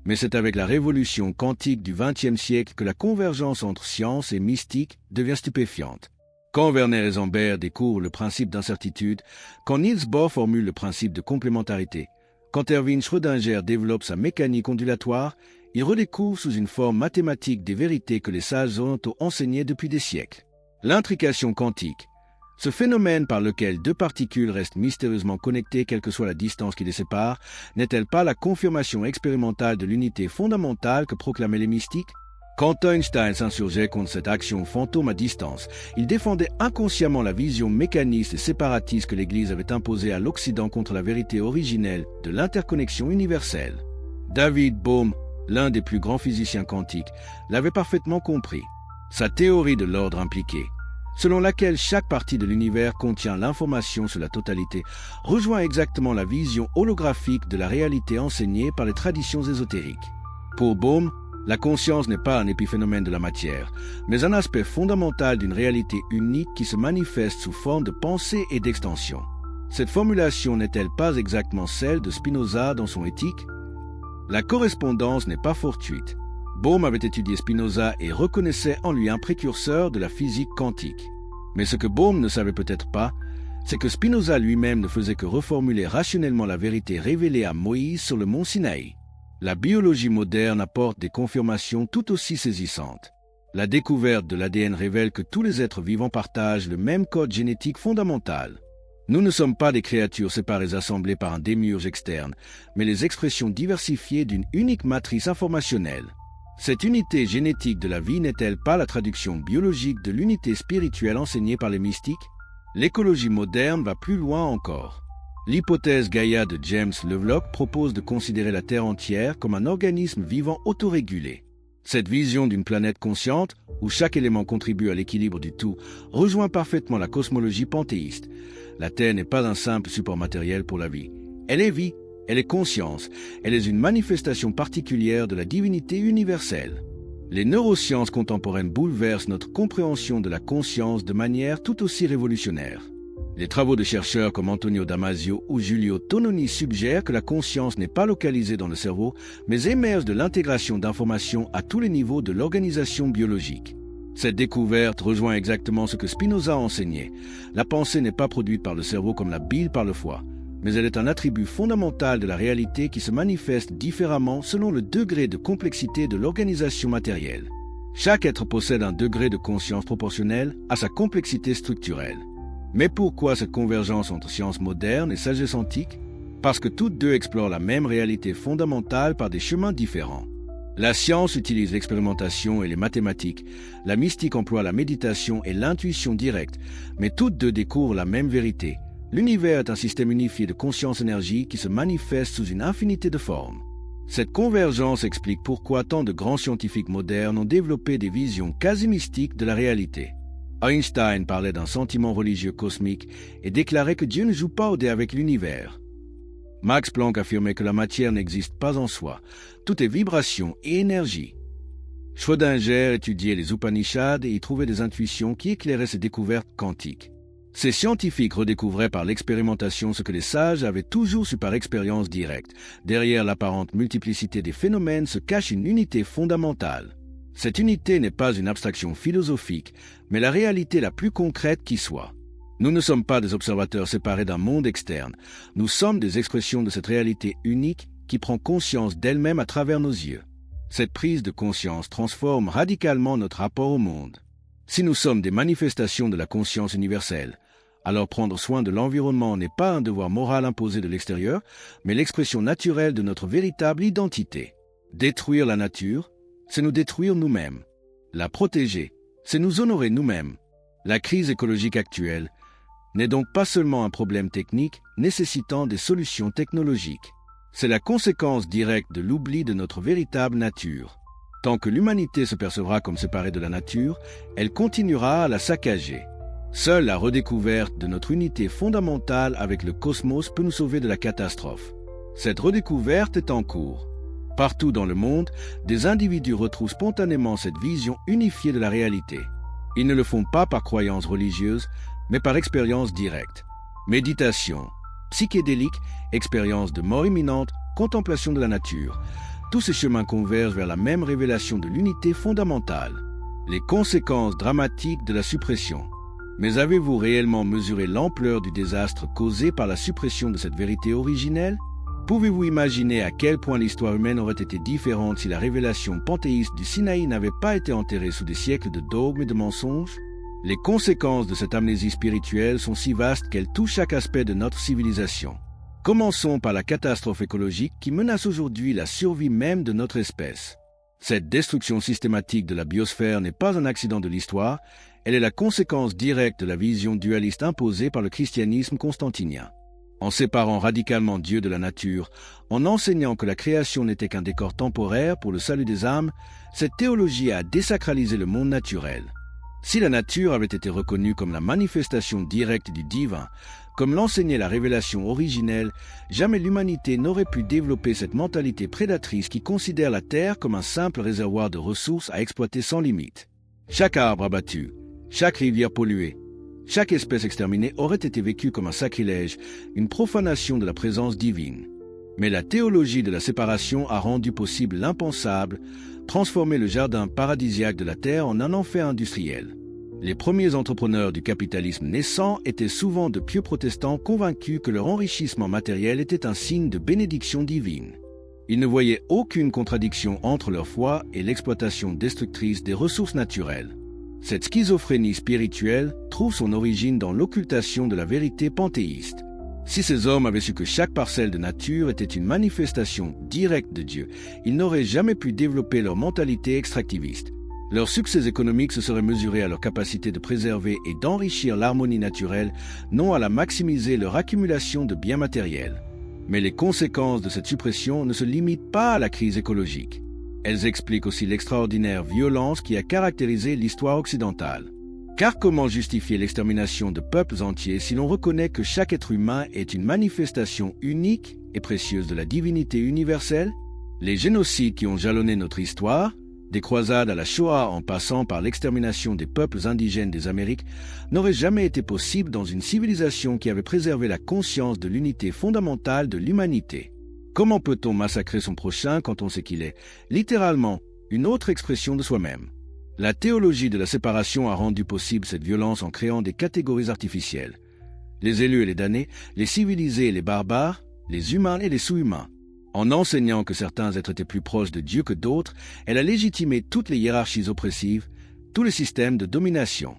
Mais c'est avec la révolution quantique du XXe siècle que la convergence entre science et mystique devient stupéfiante. Quand Werner Heisenberg découvre le principe d'incertitude, quand Niels Bohr formule le principe de complémentarité, quand Erwin Schrödinger développe sa mécanique ondulatoire, il redécouvre sous une forme mathématique des vérités que les sages ont enseignées depuis des siècles. L'intrication quantique, ce phénomène par lequel deux particules restent mystérieusement connectées quelle que soit la distance qui les sépare, n'est-elle pas la confirmation expérimentale de l'unité fondamentale que proclamaient les mystiques? Quand Einstein s'insurgeait contre cette action fantôme à distance, il défendait inconsciemment la vision mécaniste et séparatiste que l'Église avait imposée à l'Occident contre la vérité originelle de l'interconnexion universelle. David Bohm, l'un des plus grands physiciens quantiques, l'avait parfaitement compris. Sa théorie de l'ordre impliqué, selon laquelle chaque partie de l'univers contient l'information sur la totalité, rejoint exactement la vision holographique de la réalité enseignée par les traditions ésotériques. Pour Bohm, la conscience n'est pas un épiphénomène de la matière, mais un aspect fondamental d'une réalité unique qui se manifeste sous forme de pensée et d'extension. Cette formulation n'est-elle pas exactement celle de Spinoza dans son Éthique? La correspondance n'est pas fortuite. Bohm avait étudié Spinoza et reconnaissait en lui un précurseur de la physique quantique. Mais ce que Bohm ne savait peut-être pas, c'est que Spinoza lui-même ne faisait que reformuler rationnellement la vérité révélée à Moïse sur le mont Sinaï. La biologie moderne apporte des confirmations tout aussi saisissantes. La découverte de l'ADN révèle que tous les êtres vivants partagent le même code génétique fondamental. Nous ne sommes pas des créatures séparées assemblées par un démiurge externe, mais les expressions diversifiées d'une unique matrice informationnelle. Cette unité génétique de la vie n'est-elle pas la traduction biologique de l'unité spirituelle enseignée par les mystiques? L'écologie moderne va plus loin encore. L'hypothèse Gaïa de James Lovelock propose de considérer la Terre entière comme un organisme vivant autorégulé. Cette vision d'une planète consciente, où chaque élément contribue à l'équilibre du tout, rejoint parfaitement la cosmologie panthéiste. La Terre n'est pas un simple support matériel pour la vie. Elle est vie, elle est conscience, elle est une manifestation particulière de la divinité universelle. Les neurosciences contemporaines bouleversent notre compréhension de la conscience de manière tout aussi révolutionnaire. Les travaux de chercheurs comme Antonio Damasio ou Giulio Tononi suggèrent que la conscience n'est pas localisée dans le cerveau, mais émerge de l'intégration d'informations à tous les niveaux de l'organisation biologique. Cette découverte rejoint exactement ce que Spinoza enseignait. La pensée n'est pas produite par le cerveau comme la bile par le foie, mais elle est un attribut fondamental de la réalité qui se manifeste différemment selon le degré de complexité de l'organisation matérielle. Chaque être possède un degré de conscience proportionnel à sa complexité structurelle. Mais pourquoi cette convergence entre science moderne et sagesse antique? Parce que toutes deux explorent la même réalité fondamentale par des chemins différents. La science utilise l'expérimentation et les mathématiques, la mystique emploie la méditation et l'intuition directe, mais toutes deux découvrent la même vérité. L'univers est un système unifié de conscience-énergie qui se manifeste sous une infinité de formes. Cette convergence explique pourquoi tant de grands scientifiques modernes ont développé des visions quasi mystiques de la réalité. Einstein parlait d'un sentiment religieux cosmique et déclarait que Dieu ne joue pas au dé avec l'univers. Max Planck affirmait que la matière n'existe pas en soi, tout est vibration et énergie. Schrödinger étudiait les Upanishads et y trouvait des intuitions qui éclairaient ses découvertes quantiques. Ces scientifiques redécouvraient par l'expérimentation ce que les sages avaient toujours su par expérience directe. Derrière l'apparente multiplicité des phénomènes se cache une unité fondamentale. Cette unité n'est pas une abstraction philosophique, mais la réalité la plus concrète qui soit. Nous ne sommes pas des observateurs séparés d'un monde externe. Nous sommes des expressions de cette réalité unique qui prend conscience d'elle-même à travers nos yeux. Cette prise de conscience transforme radicalement notre rapport au monde. Si nous sommes des manifestations de la conscience universelle, alors prendre soin de l'environnement n'est pas un devoir moral imposé de l'extérieur, mais l'expression naturelle de notre véritable identité. Détruire la nature, c'est nous détruire nous-mêmes. La protéger, c'est nous honorer nous-mêmes. La crise écologique actuelle n'est donc pas seulement un problème technique nécessitant des solutions technologiques. C'est la conséquence directe de l'oubli de notre véritable nature. Tant que l'humanité se percevra comme séparée de la nature, elle continuera à la saccager. Seule la redécouverte de notre unité fondamentale avec le cosmos peut nous sauver de la catastrophe. Cette redécouverte est en cours. Partout dans le monde, des individus retrouvent spontanément cette vision unifiée de la réalité. Ils ne le font pas par croyance religieuse, mais par expérience directe. Méditation, psychédélique, expérience de mort imminente, contemplation de la nature. Tous ces chemins convergent vers la même révélation de l'unité fondamentale. Les conséquences dramatiques de la suppression. Mais avez-vous réellement mesuré l'ampleur du désastre causé par la suppression de cette vérité originelle? Pouvez-vous imaginer à quel point l'histoire humaine aurait été différente si la révélation panthéiste du Sinaï n'avait pas été enterrée sous des siècles de dogmes et de mensonges? Les conséquences de cette amnésie spirituelle sont si vastes qu'elles touchent chaque aspect de notre civilisation. Commençons par la catastrophe écologique qui menace aujourd'hui la survie même de notre espèce. Cette destruction systématique de la biosphère n'est pas un accident de l'histoire, elle est la conséquence directe de la vision dualiste imposée par le christianisme constantinien. En séparant radicalement Dieu de la nature, en enseignant que la création n'était qu'un décor temporaire pour le salut des âmes, cette théologie a désacralisé le monde naturel. Si la nature avait été reconnue comme la manifestation directe du divin, comme l'enseignait la révélation originelle, jamais l'humanité n'aurait pu développer cette mentalité prédatrice qui considère la terre comme un simple réservoir de ressources à exploiter sans limite. Chaque arbre abattu, chaque rivière polluée, chaque espèce exterminée aurait été vécue comme un sacrilège, une profanation de la présence divine. Mais la théologie de la séparation a rendu possible l'impensable, transformé le jardin paradisiaque de la terre en un enfer industriel. Les premiers entrepreneurs du capitalisme naissant étaient souvent de pieux protestants convaincus que leur enrichissement matériel était un signe de bénédiction divine. Ils ne voyaient aucune contradiction entre leur foi et l'exploitation destructrice des ressources naturelles. Cette schizophrénie spirituelle trouve son origine dans l'occultation de la vérité panthéiste. Si ces hommes avaient su que chaque parcelle de nature était une manifestation directe de Dieu, ils n'auraient jamais pu développer leur mentalité extractiviste. Leur succès économique se serait mesuré à leur capacité de préserver et d'enrichir l'harmonie naturelle, non à la maximiser leur accumulation de biens matériels. Mais les conséquences de cette suppression ne se limitent pas à la crise écologique. Elles expliquent aussi l'extraordinaire violence qui a caractérisé l'histoire occidentale. Car comment justifier l'extermination de peuples entiers si l'on reconnaît que chaque être humain est une manifestation unique et précieuse de la divinité universelle? Les génocides qui ont jalonné notre histoire, des croisades à la Shoah en passant par l'extermination des peuples indigènes des Amériques, n'auraient jamais été possibles dans une civilisation qui avait préservé la conscience de l'unité fondamentale de l'humanité. Comment peut-on massacrer son prochain quand on sait qu'il est, littéralement, une autre expression de soi-même? La théologie de la séparation a rendu possible cette violence en créant des catégories artificielles. Les élus et les damnés, les civilisés et les barbares, les humains et les sous-humains. En enseignant que certains êtres étaient plus proches de Dieu que d'autres, elle a légitimé toutes les hiérarchies oppressives, tous les systèmes de domination.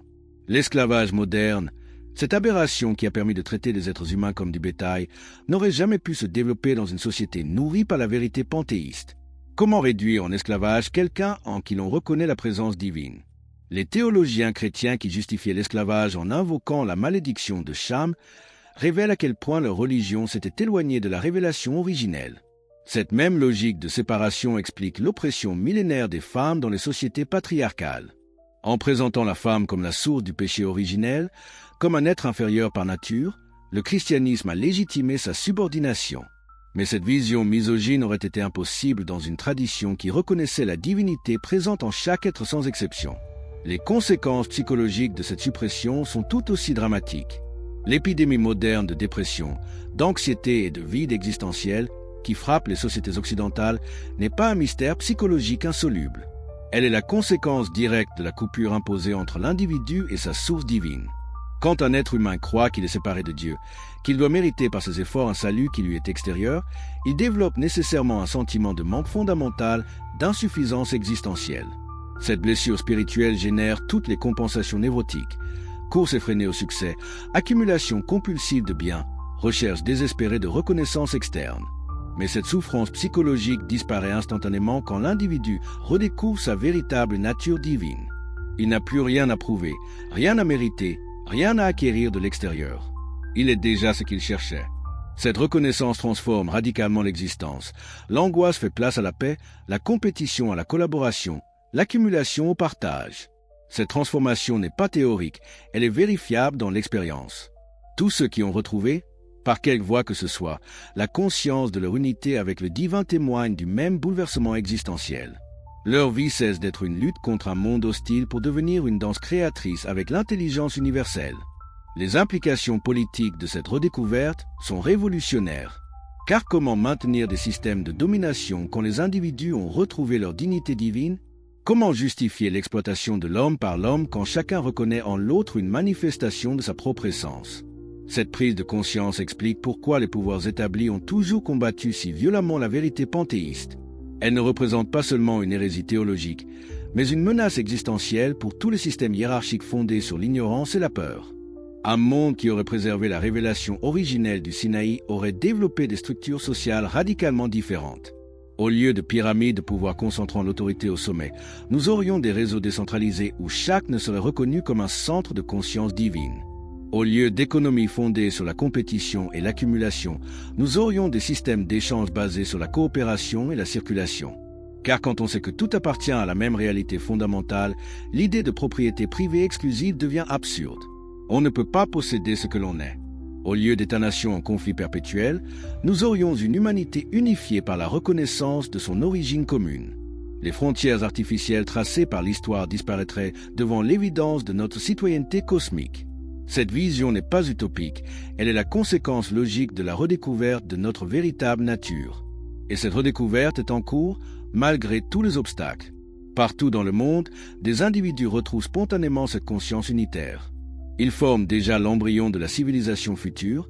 L'esclavage moderne, cette aberration qui a permis de traiter les êtres humains comme du bétail, n'aurait jamais pu se développer dans une société nourrie par la vérité panthéiste. Comment réduire en esclavage quelqu'un en qui l'on reconnaît la présence divine? Les théologiens chrétiens qui justifiaient l'esclavage en invoquant la malédiction de Cham révèlent à quel point leur religion s'était éloignée de la révélation originelle. Cette même logique de séparation explique l'oppression millénaire des femmes dans les sociétés patriarcales. En présentant la femme comme la source du péché originel, comme un être inférieur par nature, le christianisme a légitimé sa subordination. Mais cette vision misogyne aurait été impossible dans une tradition qui reconnaissait la divinité présente en chaque être sans exception. Les conséquences psychologiques de cette suppression sont tout aussi dramatiques. L'épidémie moderne de dépression, d'anxiété et de vide existentiel qui frappe les sociétés occidentales n'est pas un mystère psychologique insoluble. Elle est la conséquence directe de la coupure imposée entre l'individu et sa source divine. Quand un être humain croit qu'il est séparé de Dieu, qu'il doit mériter par ses efforts un salut qui lui est extérieur, il développe nécessairement un sentiment de manque fondamental, d'insuffisance existentielle. Cette blessure spirituelle génère toutes les compensations névrotiques, course effrénée au succès, accumulation compulsive de biens, recherche désespérée de reconnaissance externe. Mais cette souffrance psychologique disparaît instantanément quand l'individu redécouvre sa véritable nature divine. Il n'a plus rien à prouver, rien à mériter, rien à acquérir de l'extérieur. Il est déjà ce qu'il cherchait. Cette reconnaissance transforme radicalement l'existence. L'angoisse fait place à la paix, la compétition à la collaboration, l'accumulation au partage. Cette transformation n'est pas théorique, elle est vérifiable dans l'expérience. Tous ceux qui ont retrouvé, par quelque voie que ce soit, la conscience de leur unité avec le divin témoignent du même bouleversement existentiel. Leur vie cesse d'être une lutte contre un monde hostile pour devenir une danse créatrice avec l'intelligence universelle. Les implications politiques de cette redécouverte sont révolutionnaires. Car comment maintenir des systèmes de domination quand les individus ont retrouvé leur dignité divine? Comment justifier l'exploitation de l'homme par l'homme quand chacun reconnaît en l'autre une manifestation de sa propre essence? Cette prise de conscience explique pourquoi les pouvoirs établis ont toujours combattu si violemment la vérité panthéiste. Elle ne représente pas seulement une hérésie théologique, mais une menace existentielle pour tous les systèmes hiérarchiques fondés sur l'ignorance et la peur. Un monde qui aurait préservé la révélation originelle du Sinaï aurait développé des structures sociales radicalement différentes. Au lieu de pyramides de pouvoir concentrant l'autorité au sommet, nous aurions des réseaux décentralisés où chaque ne serait reconnu comme un centre de conscience divine. Au lieu d'économies fondées sur la compétition et l'accumulation, nous aurions des systèmes d'échange basés sur la coopération et la circulation. Car quand on sait que tout appartient à la même réalité fondamentale, l'idée de propriété privée exclusive devient absurde. On ne peut pas posséder ce que l'on est. Au lieu d'États-nations en conflit perpétuel, nous aurions une humanité unifiée par la reconnaissance de son origine commune. Les frontières artificielles tracées par l'histoire disparaîtraient devant l'évidence de notre citoyenneté cosmique. Cette vision n'est pas utopique, elle est la conséquence logique de la redécouverte de notre véritable nature. Et cette redécouverte est en cours malgré tous les obstacles. Partout dans le monde, des individus retrouvent spontanément cette conscience unitaire. Ils forment déjà l'embryon de la civilisation future,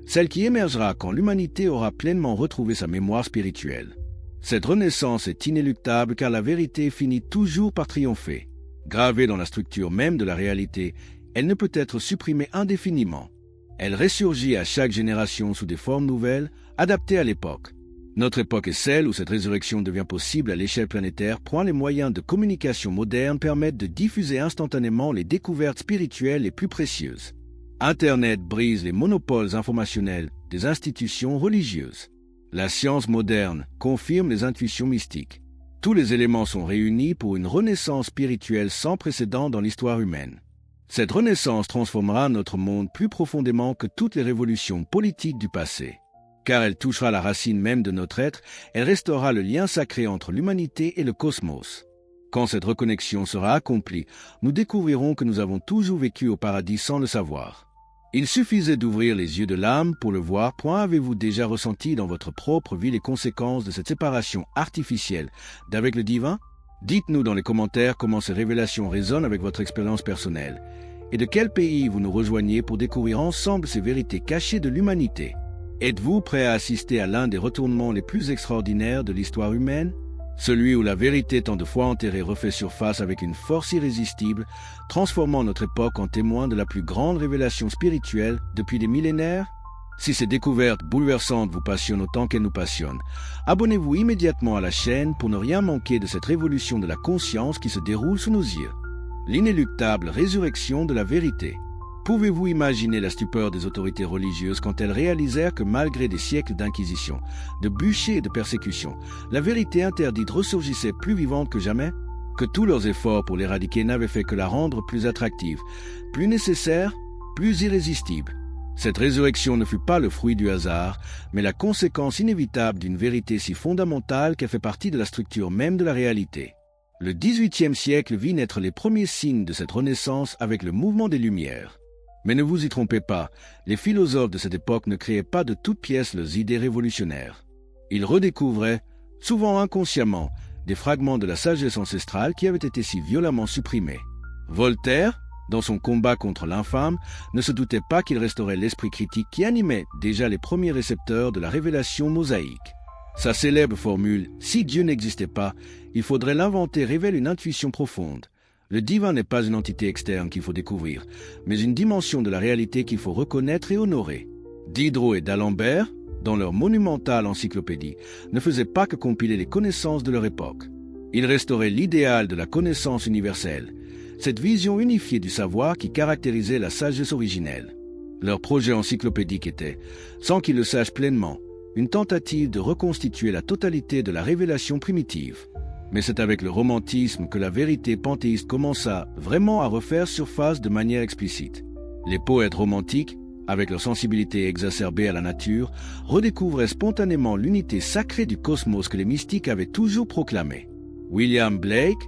celle qui émergera quand l'humanité aura pleinement retrouvé sa mémoire spirituelle. Cette renaissance est inéluctable car la vérité finit toujours par triompher. Gravée dans la structure même de la réalité, elle ne peut être supprimée indéfiniment. Elle ressurgit à chaque génération sous des formes nouvelles, adaptées à l'époque. Notre époque est celle où cette résurrection devient possible à l'échelle planétaire, point les moyens de communication modernes permettent de diffuser instantanément les découvertes spirituelles les plus précieuses. Internet brise les monopoles informationnels des institutions religieuses. La science moderne confirme les intuitions mystiques. Tous les éléments sont réunis pour une renaissance spirituelle sans précédent dans l'histoire humaine. Cette renaissance transformera notre monde plus profondément que toutes les révolutions politiques du passé. Car elle touchera la racine même de notre être, elle restaurera le lien sacré entre l'humanité et le cosmos. Quand cette reconnexion sera accomplie, nous découvrirons que nous avons toujours vécu au paradis sans le savoir. Il suffisait d'ouvrir les yeux de l'âme pour le voir. Point avez-vous déjà ressenti dans votre propre vie les conséquences de cette séparation artificielle d'avec le divin? Dites-nous dans les commentaires comment ces révélations résonnent avec votre expérience personnelle et de quel pays vous nous rejoignez pour découvrir ensemble ces vérités cachées de l'humanité. Êtes-vous prêt à assister à l'un des retournements les plus extraordinaires de l'histoire humaine? Celui où la vérité tant de fois enterrée refait surface avec une force irrésistible, transformant notre époque en témoin de la plus grande révélation spirituelle depuis des millénaires? Si ces découvertes bouleversantes vous passionnent autant qu'elles nous passionnent, abonnez-vous immédiatement à la chaîne pour ne rien manquer de cette révolution de la conscience qui se déroule sous nos yeux. L'inéluctable résurrection de la vérité. Pouvez-vous imaginer la stupeur des autorités religieuses quand elles réalisèrent que malgré des siècles d'inquisition, de bûchers et de persécutions, la vérité interdite ressurgissait plus vivante que jamais? Que tous leurs efforts pour l'éradiquer n'avaient fait que la rendre plus attractive, plus nécessaire, plus irrésistible. Cette résurrection ne fut pas le fruit du hasard, mais la conséquence inévitable d'une vérité si fondamentale qu'elle fait partie de la structure même de la réalité. Le XVIIIe siècle vit naître les premiers signes de cette renaissance avec le mouvement des Lumières. Mais ne vous y trompez pas, les philosophes de cette époque ne créaient pas de toutes pièces leurs idées révolutionnaires. Ils redécouvraient, souvent inconsciemment, des fragments de la sagesse ancestrale qui avaient été si violemment supprimés. Voltaire, dans son combat contre l'infâme, ne se doutait pas qu'il restaurait l'esprit critique qui animait déjà les premiers récepteurs de la révélation mosaïque. Sa célèbre formule « Si Dieu n'existait pas, il faudrait l'inventer » révèle une intuition profonde. Le divin n'est pas une entité externe qu'il faut découvrir, mais une dimension de la réalité qu'il faut reconnaître et honorer. Diderot et d'Alembert, dans leur monumentale encyclopédie, ne faisaient pas que compiler les connaissances de leur époque. Ils restauraient l'idéal de la connaissance universelle, cette vision unifiée du savoir qui caractérisait la sagesse originelle. Leur projet encyclopédique était, sans qu'ils le sachent pleinement, une tentative de reconstituer la totalité de la révélation primitive. Mais c'est avec le romantisme que la vérité panthéiste commença vraiment à refaire surface de manière explicite. Les poètes romantiques, avec leur sensibilité exacerbée à la nature, redécouvraient spontanément l'unité sacrée du cosmos que les mystiques avaient toujours proclamée. William Blake,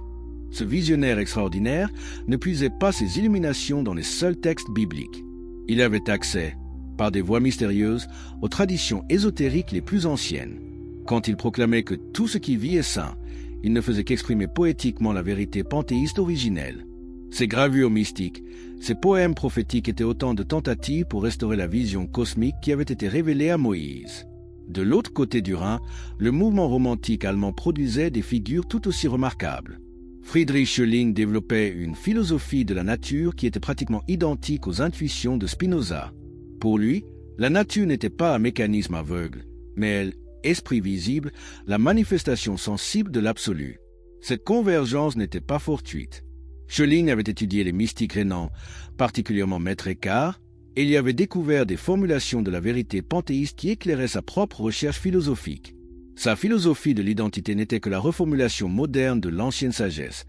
ce visionnaire extraordinaire, ne puisait pas ses illuminations dans les seuls textes bibliques. Il avait accès, par des voies mystérieuses, aux traditions ésotériques les plus anciennes. Quand il proclamait que tout ce qui vit est saint, il ne faisait qu'exprimer poétiquement la vérité panthéiste originelle. Ses gravures mystiques, ses poèmes prophétiques étaient autant de tentatives pour restaurer la vision cosmique qui avait été révélée à Moïse. De l'autre côté du Rhin, le mouvement romantique allemand produisait des figures tout aussi remarquables. Friedrich Schelling développait une philosophie de la nature qui était pratiquement identique aux intuitions de Spinoza. Pour lui, la nature n'était pas un mécanisme aveugle, mais elle, esprit visible, la manifestation sensible de l'absolu. Cette convergence n'était pas fortuite. Schelling avait étudié les mystiques rhénans, particulièrement Maître Eckhart, et il y avait découvert des formulations de la vérité panthéiste qui éclairaient sa propre recherche philosophique. Sa philosophie de l'identité n'était que la reformulation moderne de l'ancienne sagesse.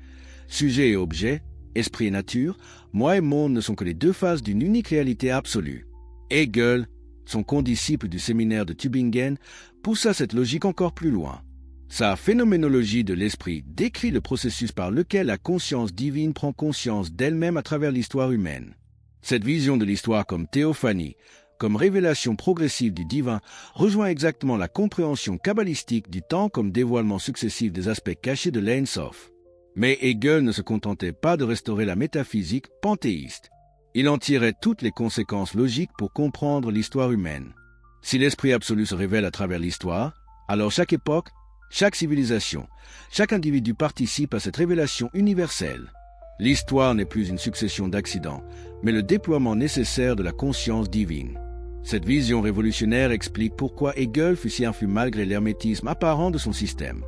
Sujet et objet, esprit et nature, moi et monde ne sont que les deux faces d'une unique réalité absolue. Hegel, son condisciple du séminaire de Tübingen, poussa cette logique encore plus loin. Sa phénoménologie de l'esprit décrit le processus par lequel la conscience divine prend conscience d'elle-même à travers l'histoire humaine. Cette vision de l'histoire comme théophanie, comme révélation progressive du divin, rejoint exactement la compréhension kabbalistique du temps comme dévoilement successif des aspects cachés de l'Ein Sof. Mais Hegel ne se contentait pas de restaurer la métaphysique panthéiste. Il en tirait toutes les conséquences logiques pour comprendre l'histoire humaine. Si l'esprit absolu se révèle à travers l'histoire, alors chaque époque, chaque civilisation, chaque individu participe à cette révélation universelle. L'histoire n'est plus une succession d'accidents, mais le déploiement nécessaire de la conscience divine. Cette vision révolutionnaire explique pourquoi Hegel fut si influent malgré l'hermétisme apparent de son système.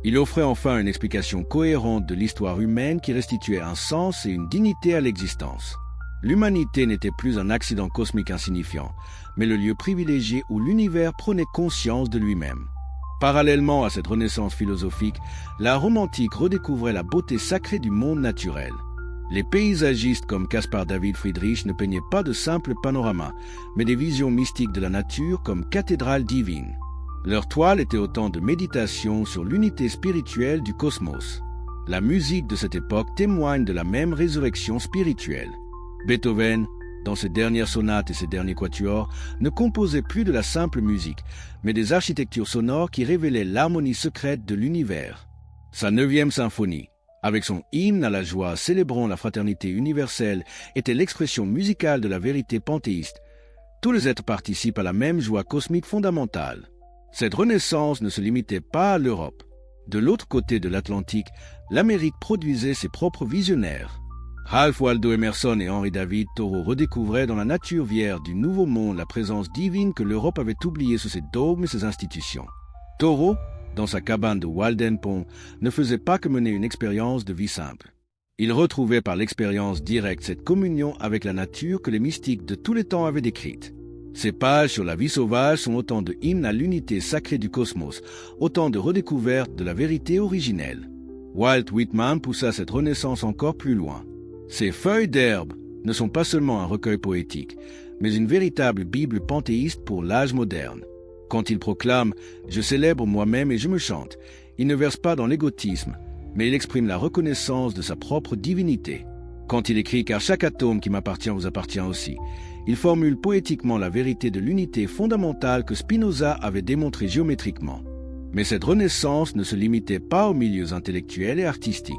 Il offrait enfin une explication cohérente de l'histoire humaine qui restituait un sens et une dignité à l'existence. L'humanité n'était plus un accident cosmique insignifiant, mais le lieu privilégié où l'univers prenait conscience de lui-même. Parallèlement à cette renaissance philosophique, la romantique redécouvrait la beauté sacrée du monde naturel. Les paysagistes comme Caspar David Friedrich ne peignaient pas de simples panoramas, mais des visions mystiques de la nature comme cathédrales divines. Leur toile était autant de méditations sur l'unité spirituelle du cosmos. La musique de cette époque témoigne de la même résurrection spirituelle. Beethoven, dans ses dernières sonates et ses derniers quatuors, ne composait plus de la simple musique, mais des architectures sonores qui révélaient l'harmonie secrète de l'univers. Sa 9e symphonie, avec son hymne à la joie célébrant la fraternité universelle, était l'expression musicale de la vérité panthéiste. Tous les êtres participent à la même joie cosmique fondamentale. Cette renaissance ne se limitait pas à l'Europe. De l'autre côté de l'Atlantique, l'Amérique produisait ses propres visionnaires. Ralph Waldo Emerson et Henry David Thoreau redécouvraient dans la nature vierge du Nouveau Monde la présence divine que l'Europe avait oubliée sous ses dogmes et ses institutions. Thoreau, dans sa cabane de Waldenpont, ne faisait pas que mener une expérience de vie simple. Il retrouvait par l'expérience directe cette communion avec la nature que les mystiques de tous les temps avaient décrite. Ces pages sur la vie sauvage sont autant de hymnes à l'unité sacrée du cosmos, autant de redécouvertes de la vérité originelle. Walt Whitman poussa cette renaissance encore plus loin. Ces feuilles d'herbe ne sont pas seulement un recueil poétique, mais une véritable Bible panthéiste pour l'âge moderne. Quand il proclame « Je célèbre moi-même et je me chante », il ne verse pas dans l'égotisme, mais il exprime la reconnaissance de sa propre divinité. Quand il écrit « Car chaque atome qui m'appartient vous appartient aussi », il formule poétiquement la vérité de l'unité fondamentale que Spinoza avait démontrée géométriquement. Mais cette renaissance ne se limitait pas aux milieux intellectuels et artistiques.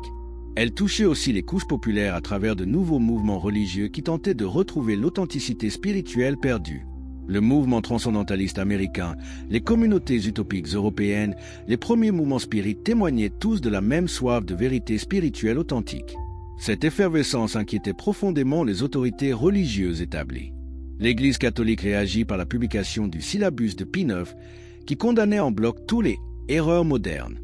Elle touchait aussi les couches populaires à travers de nouveaux mouvements religieux qui tentaient de retrouver l'authenticité spirituelle perdue. Le mouvement transcendentaliste américain, les communautés utopiques européennes, les premiers mouvements spirites témoignaient tous de la même soif de vérité spirituelle authentique. Cette effervescence inquiétait profondément les autorités religieuses établies. L'Église catholique réagit par la publication du syllabus de Pie IX, qui condamnait en bloc tous les « erreurs modernes ».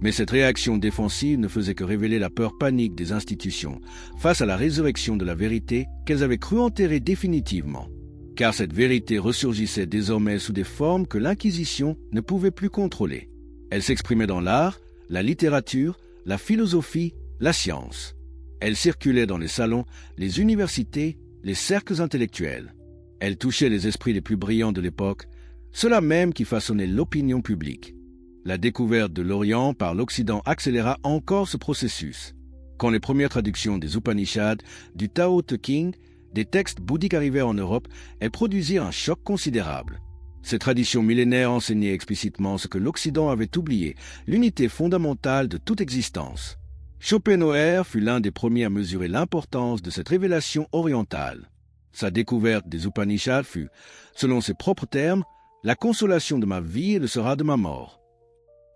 Mais cette réaction défensive ne faisait que révéler la peur panique des institutions face à la résurrection de la vérité qu'elles avaient cru enterrer définitivement. Car cette vérité ressurgissait désormais sous des formes que l'Inquisition ne pouvait plus contrôler. Elle s'exprimait dans l'art, la littérature, la philosophie, la science. Elle circulait dans les salons, les universités, les cercles intellectuels. Elle touchait les esprits les plus brillants de l'époque, ceux-là même qui façonnaient l'opinion publique. La découverte de l'Orient par l'Occident accéléra encore ce processus. Quand les premières traductions des Upanishads, du Tao Te Ching, des textes bouddhiques arrivèrent en Europe, elles produisirent un choc considérable. Ces traditions millénaires enseignaient explicitement ce que l'Occident avait oublié, l'unité fondamentale de toute existence. Schopenhauer fut l'un des premiers à mesurer l'importance de cette révélation orientale. Sa découverte des Upanishads fut, selon ses propres termes, la consolation de ma vie et le sera de ma mort.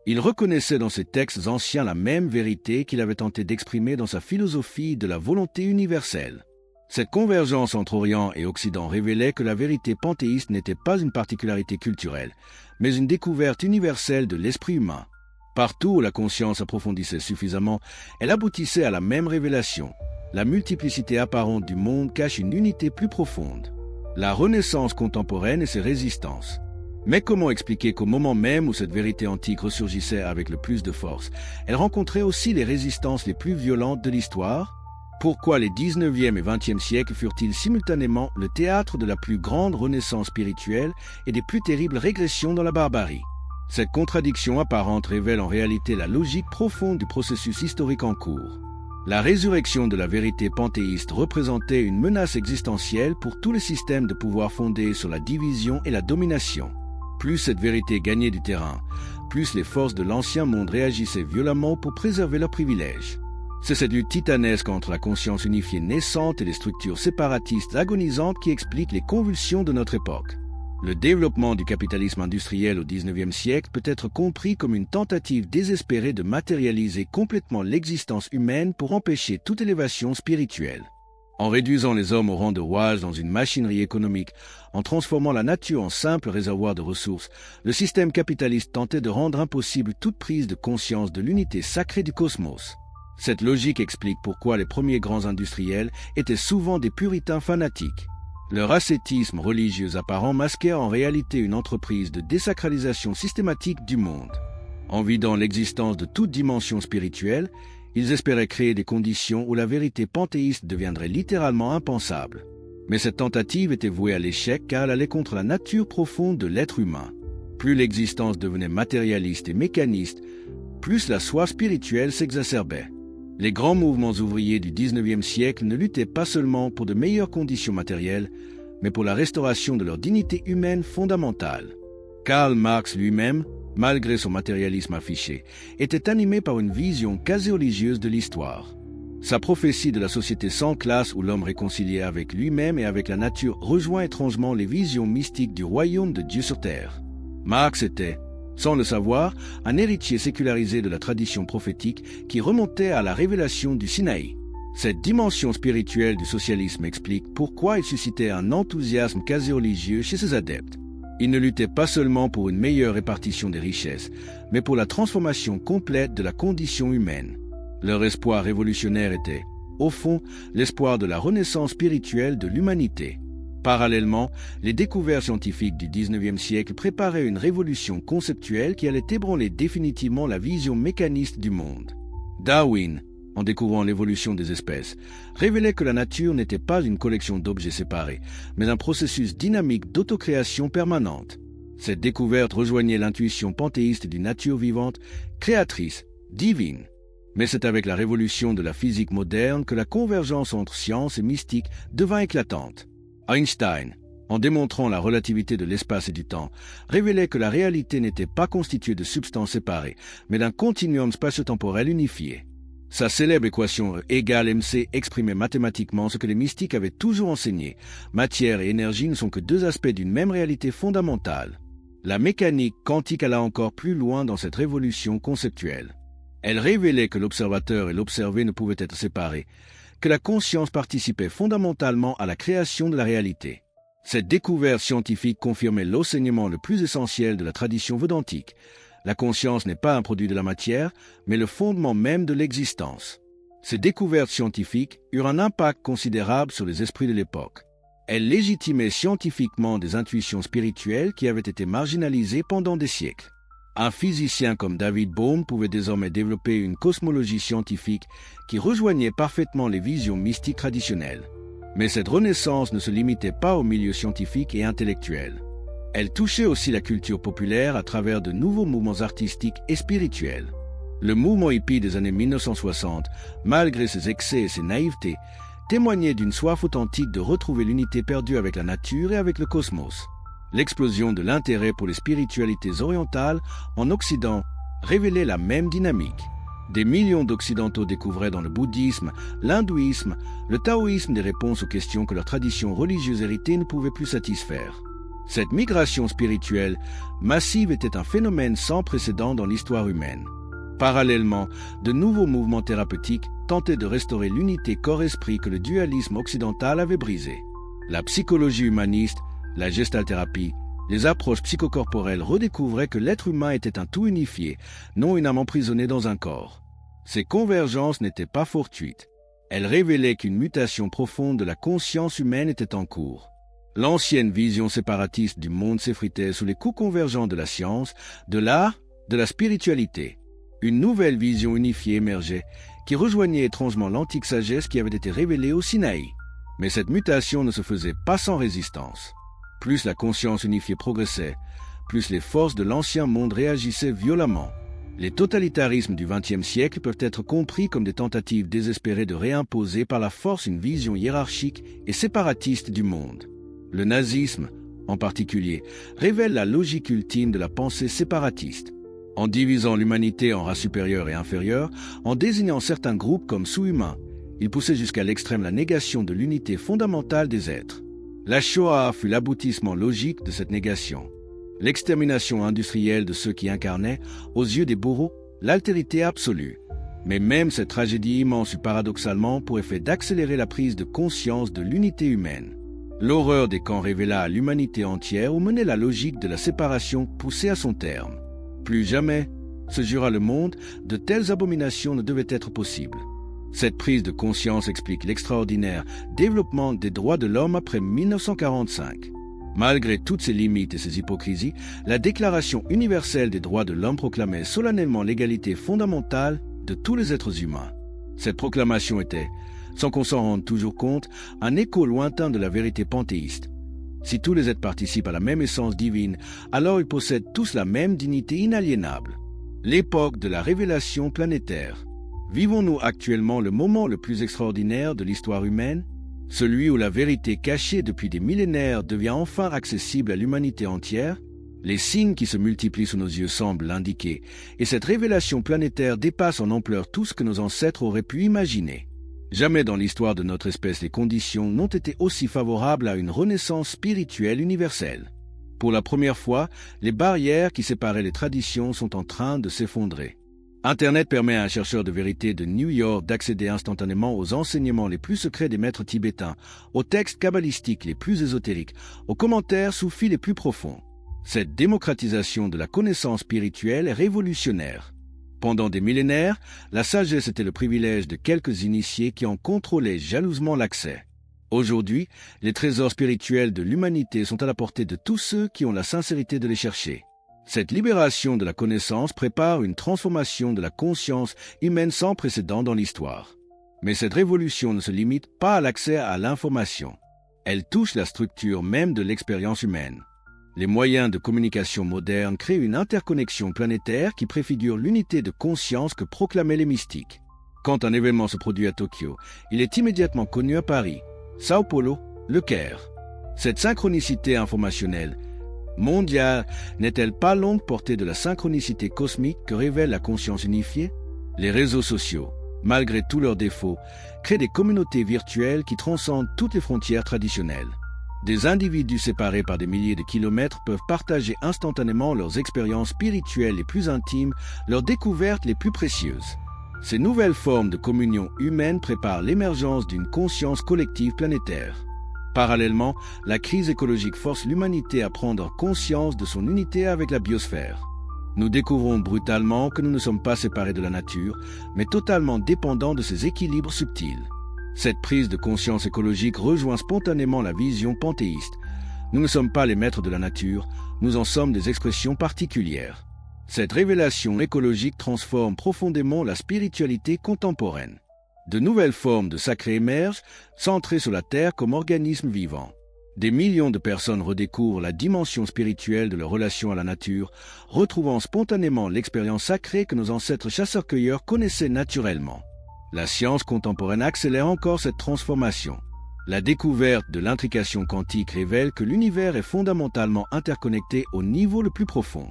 Il reconnaissait dans ces textes anciens la même vérité qu'il avait tenté d'exprimer dans sa philosophie de la volonté universelle. Cette convergence entre Orient et Occident révélait que la vérité panthéiste n'était pas une particularité culturelle, mais une découverte universelle de l'esprit humain. Partout où la conscience approfondissait suffisamment, elle aboutissait à la même révélation. La multiplicité apparente du monde cache une unité plus profonde. La Renaissance contemporaine et ses résistances. Mais comment expliquer qu'au moment même où cette vérité antique ressurgissait avec le plus de force, elle rencontrait aussi les résistances les plus violentes de l'histoire ? Pourquoi les 19e et 20e siècles furent-ils simultanément le théâtre de la plus grande renaissance spirituelle et des plus terribles régressions dans la barbarie? Cette contradiction apparente révèle en réalité la logique profonde du processus historique en cours. La résurrection de la vérité panthéiste représentait une menace existentielle pour tous les systèmes de pouvoir fondés sur la division et la domination. Plus cette vérité gagnait du terrain, plus les forces de l'ancien monde réagissaient violemment pour préserver leurs privilèges. C'est cette lutte titanesque entre la conscience unifiée naissante et les structures séparatistes agonisantes qui explique les convulsions de notre époque. Le développement du capitalisme industriel au XIXe siècle peut être compris comme une tentative désespérée de matérialiser complètement l'existence humaine pour empêcher toute élévation spirituelle. En réduisant les hommes au rang de rouages dans une machinerie économique, en transformant la nature en simple réservoir de ressources, le système capitaliste tentait de rendre impossible toute prise de conscience de l'unité sacrée du cosmos. Cette logique explique pourquoi les premiers grands industriels étaient souvent des puritains fanatiques. Leur ascétisme religieux apparent masquait en réalité une entreprise de désacralisation systématique du monde. En vidant l'existence de toute dimension spirituelle, ils espéraient créer des conditions où la vérité panthéiste deviendrait littéralement impensable. Mais cette tentative était vouée à l'échec car elle allait contre la nature profonde de l'être humain. Plus l'existence devenait matérialiste et mécaniste, plus la soif spirituelle s'exacerbait. Les grands mouvements ouvriers du XIXe siècle ne luttaient pas seulement pour de meilleures conditions matérielles, mais pour la restauration de leur dignité humaine fondamentale. Karl Marx lui-même, malgré son matérialisme affiché, était animé par une vision quasi religieuse de l'histoire. Sa prophétie de la société sans classe où l'homme réconcilié avec lui-même et avec la nature rejoint étrangement les visions mystiques du royaume de Dieu sur terre. Marx était, sans le savoir, un héritier sécularisé de la tradition prophétique qui remontait à la révélation du Sinaï. Cette dimension spirituelle du socialisme explique pourquoi il suscitait un enthousiasme quasi religieux chez ses adeptes. Il ne luttait pas seulement pour une meilleure répartition des richesses, mais pour la transformation complète de la condition humaine. Leur espoir révolutionnaire était, au fond, l'espoir de la renaissance spirituelle de l'humanité. Parallèlement, les découvertes scientifiques du XIXe siècle préparaient une révolution conceptuelle qui allait ébranler définitivement la vision mécaniste du monde. Darwin, en découvrant l'évolution des espèces, révélait que la nature n'était pas une collection d'objets séparés, mais un processus dynamique d'autocréation permanente. Cette découverte rejoignait l'intuition panthéiste d'une nature vivante, créatrice, divine. Mais c'est avec la révolution de la physique moderne que la convergence entre science et mystique devint éclatante. Einstein, en démontrant la relativité de l'espace et du temps, révélait que la réalité n'était pas constituée de substances séparées, mais d'un continuum spatio-temporel unifié. Sa célèbre équation E égale mc exprimait mathématiquement ce que les mystiques avaient toujours enseigné. Matière et énergie ne sont que deux aspects d'une même réalité fondamentale. La mécanique quantique alla encore plus loin dans cette révolution conceptuelle. Elle révélait que l'observateur et l'observé ne pouvaient être séparés, que la conscience participait fondamentalement à la création de la réalité. Cette découverte scientifique confirmait l'enseignement le plus essentiel de la tradition védantique. La conscience n'est pas un produit de la matière, mais le fondement même de l'existence. Ces découvertes scientifiques eurent un impact considérable sur les esprits de l'époque. Elles légitimaient scientifiquement des intuitions spirituelles qui avaient été marginalisées pendant des siècles. Un physicien comme David Bohm pouvait désormais développer une cosmologie scientifique qui rejoignait parfaitement les visions mystiques traditionnelles. Mais cette renaissance ne se limitait pas au milieu scientifique et intellectuel. Elle touchait aussi la culture populaire à travers de nouveaux mouvements artistiques et spirituels. Le mouvement hippie des années 1960, malgré ses excès et ses naïvetés, témoignait d'une soif authentique de retrouver l'unité perdue avec la nature et avec le cosmos. L'explosion de l'intérêt pour les spiritualités orientales en Occident révélait la même dynamique. Des millions d'Occidentaux découvraient dans le bouddhisme, l'hindouisme, le taoïsme des réponses aux questions que leur tradition religieuse héritée ne pouvait plus satisfaire. Cette migration spirituelle massive était un phénomène sans précédent dans l'histoire humaine. Parallèlement, de nouveaux mouvements thérapeutiques tentaient de restaurer l'unité corps-esprit que le dualisme occidental avait brisé. La psychologie humaniste, la gestalthérapie, les approches psychocorporelles redécouvraient que l'être humain était un tout unifié, non une âme emprisonnée dans un corps. Ces convergences n'étaient pas fortuites. Elles révélaient qu'une mutation profonde de la conscience humaine était en cours. L'ancienne vision séparatiste du monde s'effritait sous les coups convergents de la science, de l'art, de la spiritualité. Une nouvelle vision unifiée émergeait, qui rejoignait étrangement l'antique sagesse qui avait été révélée au Sinaï. Mais cette mutation ne se faisait pas sans résistance. Plus la conscience unifiée progressait, plus les forces de l'ancien monde réagissaient violemment. Les totalitarismes du XXe siècle peuvent être compris comme des tentatives désespérées de réimposer par la force une vision hiérarchique et séparatiste du monde. Le nazisme, en particulier, révèle la logique ultime de la pensée séparatiste. En divisant l'humanité en races supérieures et inférieures, en désignant certains groupes comme sous-humains, il poussait jusqu'à l'extrême la négation de l'unité fondamentale des êtres. La Shoah fut l'aboutissement logique de cette négation. L'extermination industrielle de ceux qui incarnaient, aux yeux des bourreaux, l'altérité absolue. Mais même cette tragédie immense eut paradoxalement pour effet d'accélérer la prise de conscience de l'unité humaine. L'horreur des camps révéla à l'humanité entière où menait la logique de la séparation poussée à son terme. Plus jamais, se jura le monde, de telles abominations ne devaient être possibles. Cette prise de conscience explique l'extraordinaire développement des droits de l'homme après 1945. Malgré toutes ses limites et ses hypocrisies, la Déclaration universelle des droits de l'homme proclamait solennellement l'égalité fondamentale de tous les êtres humains. Cette proclamation était, sans qu'on s'en rende toujours compte, un écho lointain de la vérité panthéiste. Si tous les êtres participent à la même essence divine, alors ils possèdent tous la même dignité inaliénable. L'époque de la révélation planétaire. Vivons-nous actuellement le moment le plus extraordinaire de l'histoire humaine? Celui où la vérité cachée depuis des millénaires devient enfin accessible à l'humanité entière? Les signes qui se multiplient sous nos yeux semblent l'indiquer, et cette révélation planétaire dépasse en ampleur tout ce que nos ancêtres auraient pu imaginer. Jamais dans l'histoire de notre espèce les conditions n'ont été aussi favorables à une renaissance spirituelle universelle. Pour la première fois, les barrières qui séparaient les traditions sont en train de s'effondrer. Internet permet à un chercheur de vérité de New York d'accéder instantanément aux enseignements les plus secrets des maîtres tibétains, aux textes kabbalistiques les plus ésotériques, aux commentaires soufis les plus profonds. Cette démocratisation de la connaissance spirituelle est révolutionnaire. Pendant des millénaires, la sagesse était le privilège de quelques initiés qui en contrôlaient jalousement l'accès. Aujourd'hui, les trésors spirituels de l'humanité sont à la portée de tous ceux qui ont la sincérité de les chercher. Cette libération de la connaissance prépare une transformation de la conscience humaine sans précédent dans l'histoire. Mais cette révolution ne se limite pas à l'accès à l'information. Elle touche la structure même de l'expérience humaine. Les moyens de communication modernes créent une interconnexion planétaire qui préfigure l'unité de conscience que proclamaient les mystiques. Quand un événement se produit à Tokyo, il est immédiatement connu à Paris, Sao Paulo, Le Caire. Cette synchronicité informationnelle mondiale n'est-elle pas longue portée de la synchronicité cosmique que révèle la conscience unifiée? Les réseaux sociaux, malgré tous leurs défauts, créent des communautés virtuelles qui transcendent toutes les frontières traditionnelles. Des individus séparés par des milliers de kilomètres peuvent partager instantanément leurs expériences spirituelles les plus intimes, leurs découvertes les plus précieuses. Ces nouvelles formes de communion humaine préparent l'émergence d'une conscience collective planétaire. Parallèlement, la crise écologique force l'humanité à prendre conscience de son unité avec la biosphère. Nous découvrons brutalement que nous ne sommes pas séparés de la nature, mais totalement dépendants de ses équilibres subtils. Cette prise de conscience écologique rejoint spontanément la vision panthéiste. Nous ne sommes pas les maîtres de la nature, nous en sommes des expressions particulières. Cette révélation écologique transforme profondément la spiritualité contemporaine. De nouvelles formes de sacré émergent, centrées sur la Terre comme organisme vivant. Des millions de personnes redécouvrent la dimension spirituelle de leur relation à la nature, retrouvant spontanément l'expérience sacrée que nos ancêtres chasseurs-cueilleurs connaissaient naturellement. La science contemporaine accélère encore cette transformation. La découverte de l'intrication quantique révèle que l'univers est fondamentalement interconnecté au niveau le plus profond.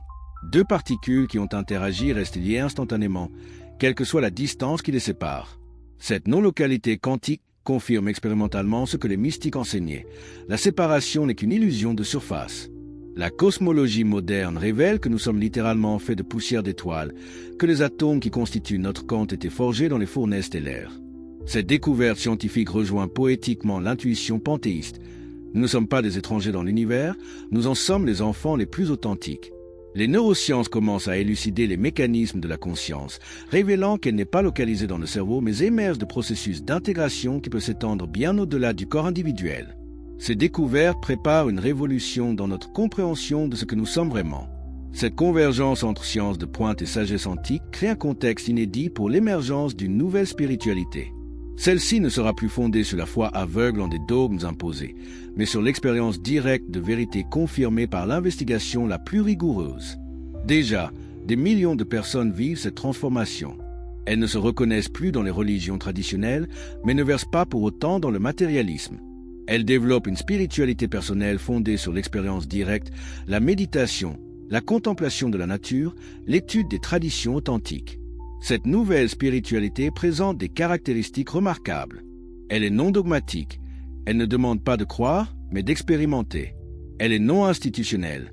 Deux particules qui ont interagi restent liées instantanément, quelle que soit la distance qui les sépare. Cette non-localité quantique confirme expérimentalement ce que les mystiques enseignaient. La séparation n'est qu'une illusion de surface. La cosmologie moderne révèle que nous sommes littéralement faits de poussière d'étoiles, que les atomes qui constituent notre camp étaient forgés dans les fournaise stellaires. Cette découverte scientifique rejoint poétiquement l'intuition panthéiste. Nous ne sommes pas des étrangers dans l'univers, nous en sommes les enfants les plus authentiques. Les neurosciences commencent à élucider les mécanismes de la conscience, révélant qu'elle n'est pas localisée dans le cerveau mais émerge de processus d'intégration qui peut s'étendre bien au-delà du corps individuel. Ces découvertes préparent une révolution dans notre compréhension de ce que nous sommes vraiment. Cette convergence entre sciences de pointe et sagesse antique crée un contexte inédit pour l'émergence d'une nouvelle spiritualité. Celle-ci ne sera plus fondée sur la foi aveugle en des dogmes imposés, mais sur l'expérience directe de vérité confirmée par l'investigation la plus rigoureuse. Déjà, des millions de personnes vivent cette transformation. Elles ne se reconnaissent plus dans les religions traditionnelles, mais ne versent pas pour autant dans le matérialisme. Elles développent une spiritualité personnelle fondée sur l'expérience directe, la méditation, la contemplation de la nature, l'étude des traditions authentiques. Cette nouvelle spiritualité présente des caractéristiques remarquables. Elle est non dogmatique. Elle ne demande pas de croire, mais d'expérimenter. Elle est non institutionnelle.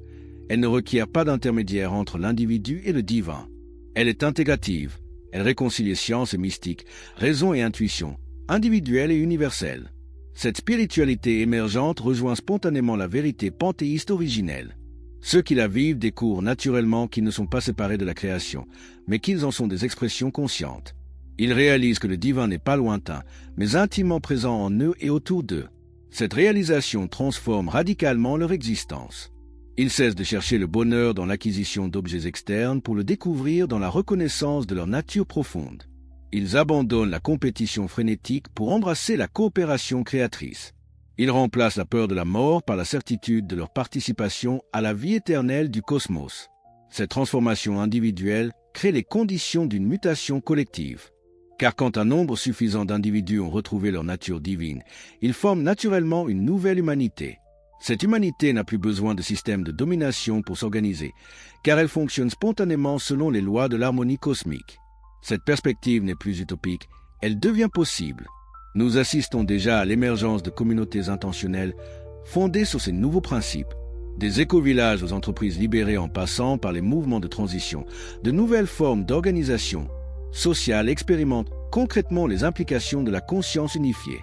Elle ne requiert pas d'intermédiaire entre l'individu et le divin. Elle est intégrative. Elle réconcilie science et mystique, raison et intuition, individuelle et universelle. Cette spiritualité émergente rejoint spontanément la vérité panthéiste originelle. Ceux qui la vivent découvrent naturellement qu'ils ne sont pas séparés de la création, mais qu'ils en sont des expressions conscientes. Ils réalisent que le divin n'est pas lointain, mais intimement présent en eux et autour d'eux. Cette réalisation transforme radicalement leur existence. Ils cessent de chercher le bonheur dans l'acquisition d'objets externes pour le découvrir dans la reconnaissance de leur nature profonde. Ils abandonnent la compétition frénétique pour embrasser la coopération créatrice. Ils remplacent la peur de la mort par la certitude de leur participation à la vie éternelle du cosmos. Cette transformation individuelle crée les conditions d'une mutation collective. Car quand un nombre suffisant d'individus ont retrouvé leur nature divine, ils forment naturellement une nouvelle humanité. Cette humanité n'a plus besoin de système de domination pour s'organiser, car elle fonctionne spontanément selon les lois de l'harmonie cosmique. Cette perspective n'est plus utopique, elle devient possible. Nous assistons déjà à l'émergence de communautés intentionnelles fondées sur ces nouveaux principes. Des éco-villages aux entreprises libérées en passant par les mouvements de transition, de nouvelles formes d'organisation sociale expérimentent concrètement les implications de la conscience unifiée.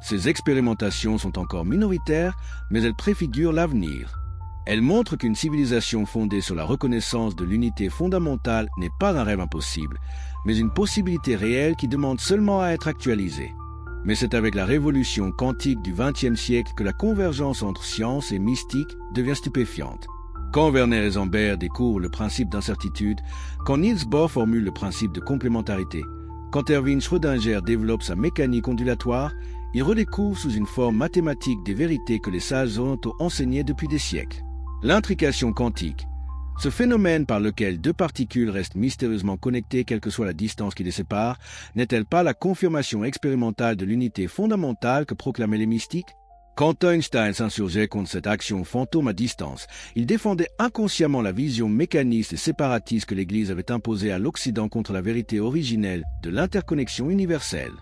Ces expérimentations sont encore minoritaires, mais elles préfigurent l'avenir. Elles montrent qu'une civilisation fondée sur la reconnaissance de l'unité fondamentale n'est pas un rêve impossible, mais une possibilité réelle qui demande seulement à être actualisée. Mais c'est avec la révolution quantique du XXe siècle que la convergence entre science et mystique devient stupéfiante. Quand Werner Heisenberg découvre le principe d'incertitude, quand Niels Bohr formule le principe de complémentarité, quand Erwin Schrödinger développe sa mécanique ondulatoire, il redécouvre sous une forme mathématique des vérités que les sages orientaux enseignaient depuis des siècles. L'intrication quantique, ce phénomène par lequel deux particules restent mystérieusement connectées quelle que soit la distance qui les sépare, n'est-elle pas la confirmation expérimentale de l'unité fondamentale que proclamaient les mystiques? Quand Einstein s'insurgeait contre cette action fantôme à distance, il défendait inconsciemment la vision mécaniste et séparatiste que l'Église avait imposée à l'Occident contre la vérité originelle de l'interconnexion universelle.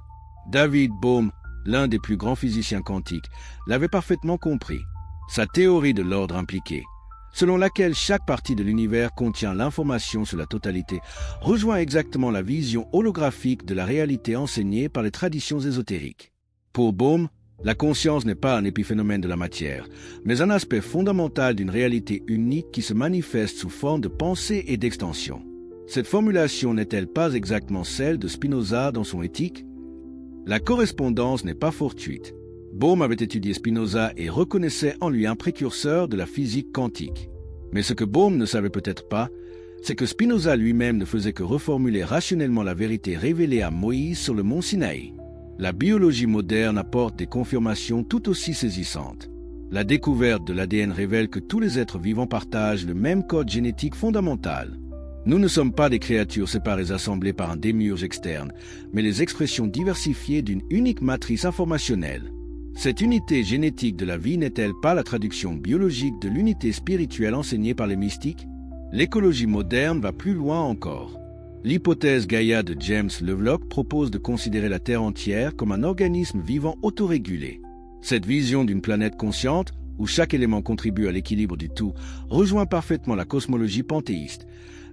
David Bohm, l'un des plus grands physiciens quantiques, l'avait parfaitement compris. Sa théorie de l'ordre impliqué, selon laquelle chaque partie de l'univers contient l'information sur la totalité, rejoint exactement la vision holographique de la réalité enseignée par les traditions ésotériques. Pour Bohm, la conscience n'est pas un épiphénomène de la matière, mais un aspect fondamental d'une réalité unique qui se manifeste sous forme de pensée et d'extension. Cette formulation n'est-elle pas exactement celle de Spinoza dans son Éthique ? La correspondance n'est pas fortuite. Bohm avait étudié Spinoza et reconnaissait en lui un précurseur de la physique quantique. Mais ce que Bohm ne savait peut-être pas, c'est que Spinoza lui-même ne faisait que reformuler rationnellement la vérité révélée à Moïse sur le mont Sinaï. La biologie moderne apporte des confirmations tout aussi saisissantes. La découverte de l'ADN révèle que tous les êtres vivants partagent le même code génétique fondamental. Nous ne sommes pas des créatures séparées assemblées par un démiurge externe, mais les expressions diversifiées d'une unique matrice informationnelle. Cette unité génétique de la vie n'est-elle pas la traduction biologique de l'unité spirituelle enseignée par les mystiques ? L'écologie moderne va plus loin encore. L'hypothèse Gaïa de James Lovelock propose de considérer la Terre entière comme un organisme vivant autorégulé. Cette vision d'une planète consciente, où chaque élément contribue à l'équilibre du tout, rejoint parfaitement la cosmologie panthéiste.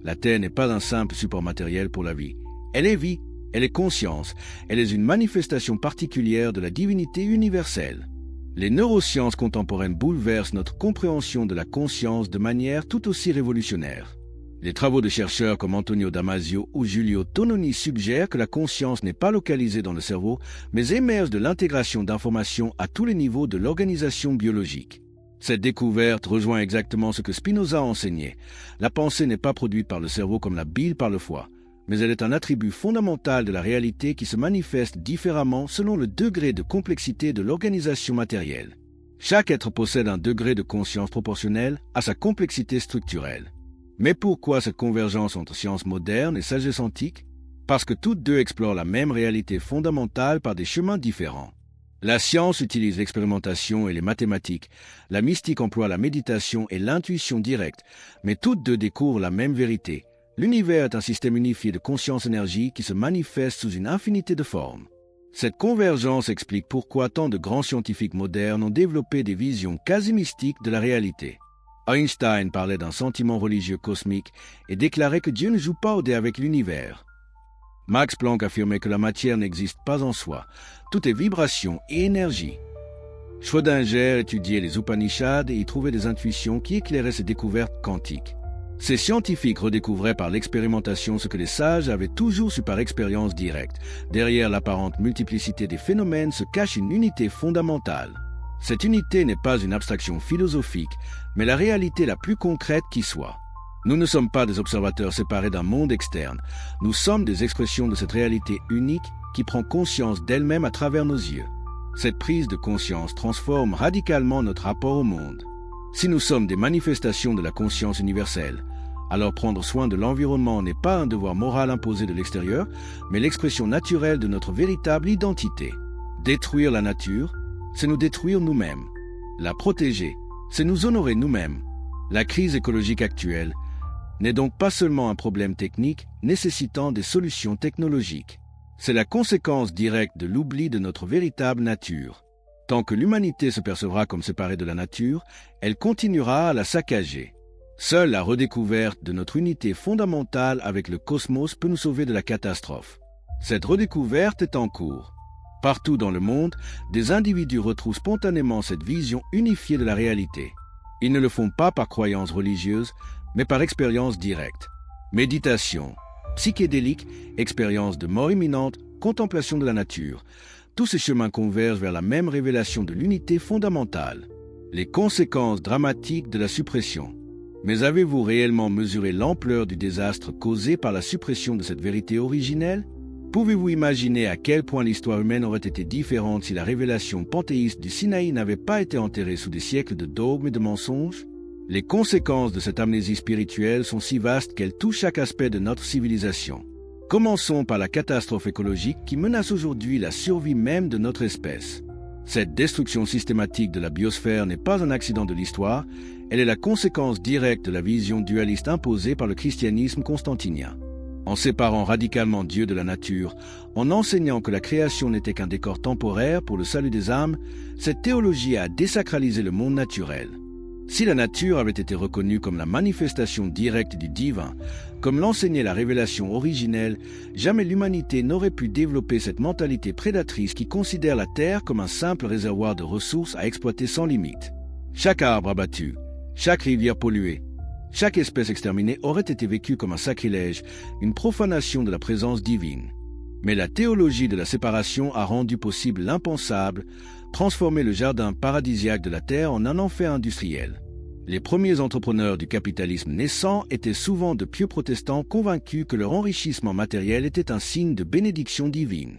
La Terre n'est pas un simple support matériel pour la vie. Elle est vie, elle est conscience, elle est une manifestation particulière de la divinité universelle. Les neurosciences contemporaines bouleversent notre compréhension de la conscience de manière tout aussi révolutionnaire. Les travaux de chercheurs comme Antonio Damasio ou Giulio Tononi suggèrent que la conscience n'est pas localisée dans le cerveau, mais émerge de l'intégration d'informations à tous les niveaux de l'organisation biologique. Cette découverte rejoint exactement ce que Spinoza enseignait. La pensée n'est pas produite par le cerveau comme la bile par le foie, mais elle est un attribut fondamental de la réalité qui se manifeste différemment selon le degré de complexité de l'organisation matérielle. Chaque être possède un degré de conscience proportionnel à sa complexité structurelle. Mais pourquoi cette convergence entre science moderne et sagesse antique ? Parce que toutes deux explorent la même réalité fondamentale par des chemins différents. La science utilise l'expérimentation et les mathématiques, la mystique emploie la méditation et l'intuition directe, mais toutes deux découvrent la même vérité. L'univers est un système unifié de conscience-énergie qui se manifeste sous une infinité de formes. Cette convergence explique pourquoi tant de grands scientifiques modernes ont développé des visions quasi mystiques de la réalité. Einstein parlait d'un sentiment religieux cosmique et déclarait que Dieu ne joue pas au dé avec l'univers. Max Planck affirmait que la matière n'existe pas en soi, tout est vibration et énergie. Schrödinger étudiait les Upanishads et y trouvait des intuitions qui éclairaient ses découvertes quantiques. Ces scientifiques redécouvraient par l'expérimentation ce que les sages avaient toujours su par expérience directe. Derrière l'apparente multiplicité des phénomènes se cache une unité fondamentale. Cette unité n'est pas une abstraction philosophique, mais la réalité la plus concrète qui soit. Nous ne sommes pas des observateurs séparés d'un monde externe. Nous sommes des expressions de cette réalité unique qui prend conscience d'elle-même à travers nos yeux. Cette prise de conscience transforme radicalement notre rapport au monde. Si nous sommes des manifestations de la conscience universelle, alors prendre soin de l'environnement n'est pas un devoir moral imposé de l'extérieur, mais l'expression naturelle de notre véritable identité. Détruire la nature, c'est nous détruire nous-mêmes. La protéger, c'est nous honorer nous-mêmes. La crise écologique actuelle n'est donc pas seulement un problème technique nécessitant des solutions technologiques. C'est la conséquence directe de l'oubli de notre véritable nature. Tant que l'humanité se percevra comme séparée de la nature, elle continuera à la saccager. Seule la redécouverte de notre unité fondamentale avec le cosmos peut nous sauver de la catastrophe. Cette redécouverte est en cours. Partout dans le monde, des individus retrouvent spontanément cette vision unifiée de la réalité. Ils ne le font pas par croyance religieuse, mais par expérience directe. Méditation, psychédélique, expérience de mort imminente, contemplation de la nature. Tous ces chemins convergent vers la même révélation de l'unité fondamentale. Les conséquences dramatiques de la suppression. Mais avez-vous réellement mesuré l'ampleur du désastre causé par la suppression de cette vérité originelle ? Pouvez-vous imaginer à quel point l'histoire humaine aurait été différente si la révélation panthéiste du Sinaï n'avait pas été enterrée sous des siècles de dogmes et de mensonges ? Les conséquences de cette amnésie spirituelle sont si vastes qu'elles touchent chaque aspect de notre civilisation. Commençons par la catastrophe écologique qui menace aujourd'hui la survie même de notre espèce. Cette destruction systématique de la biosphère n'est pas un accident de l'histoire, elle est la conséquence directe de la vision dualiste imposée par le christianisme constantinien. En séparant radicalement Dieu de la nature, en enseignant que la création n'était qu'un décor temporaire pour le salut des âmes, cette théologie a désacralisé le monde naturel. Si la nature avait été reconnue comme la manifestation directe du divin, comme l'enseignait la révélation originelle, jamais l'humanité n'aurait pu développer cette mentalité prédatrice qui considère la terre comme un simple réservoir de ressources à exploiter sans limite. Chaque arbre abattu, chaque rivière polluée, chaque espèce exterminée aurait été vécue comme un sacrilège, une profanation de la présence divine. Mais la théologie de la séparation a rendu possible l'impensable, transformé le jardin paradisiaque de la terre en un enfer industriel. Les premiers entrepreneurs du capitalisme naissant étaient souvent de pieux protestants convaincus que leur enrichissement matériel était un signe de bénédiction divine.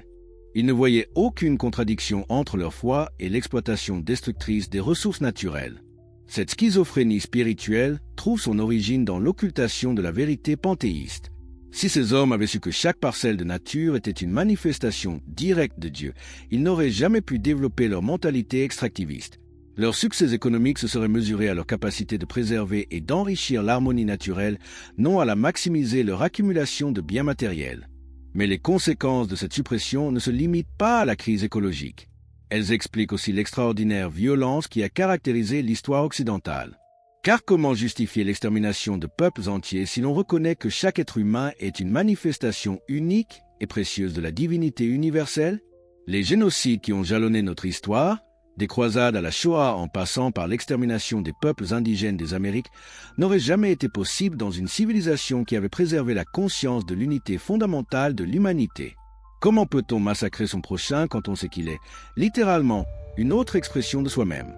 Ils ne voyaient aucune contradiction entre leur foi et l'exploitation destructrice des ressources naturelles. Cette schizophrénie spirituelle trouve son origine dans l'occultation de la vérité panthéiste. Si ces hommes avaient su que chaque parcelle de nature était une manifestation directe de Dieu, ils n'auraient jamais pu développer leur mentalité extractiviste. Leur succès économique se serait mesuré à leur capacité de préserver et d'enrichir l'harmonie naturelle, non à la maximiser leur accumulation de biens matériels. Mais les conséquences de cette suppression ne se limitent pas à la crise écologique. Elles expliquent aussi l'extraordinaire violence qui a caractérisé l'histoire occidentale. Car comment justifier l'extermination de peuples entiers si l'on reconnaît que chaque être humain est une manifestation unique et précieuse de la divinité universelle? Les génocides qui ont jalonné notre histoire, des croisades à la Shoah en passant par l'extermination des peuples indigènes des Amériques, n'auraient jamais été possibles dans une civilisation qui avait préservé la conscience de l'unité fondamentale de l'humanité. Comment peut-on massacrer son prochain quand on sait qu'il est, littéralement, une autre expression de soi-même?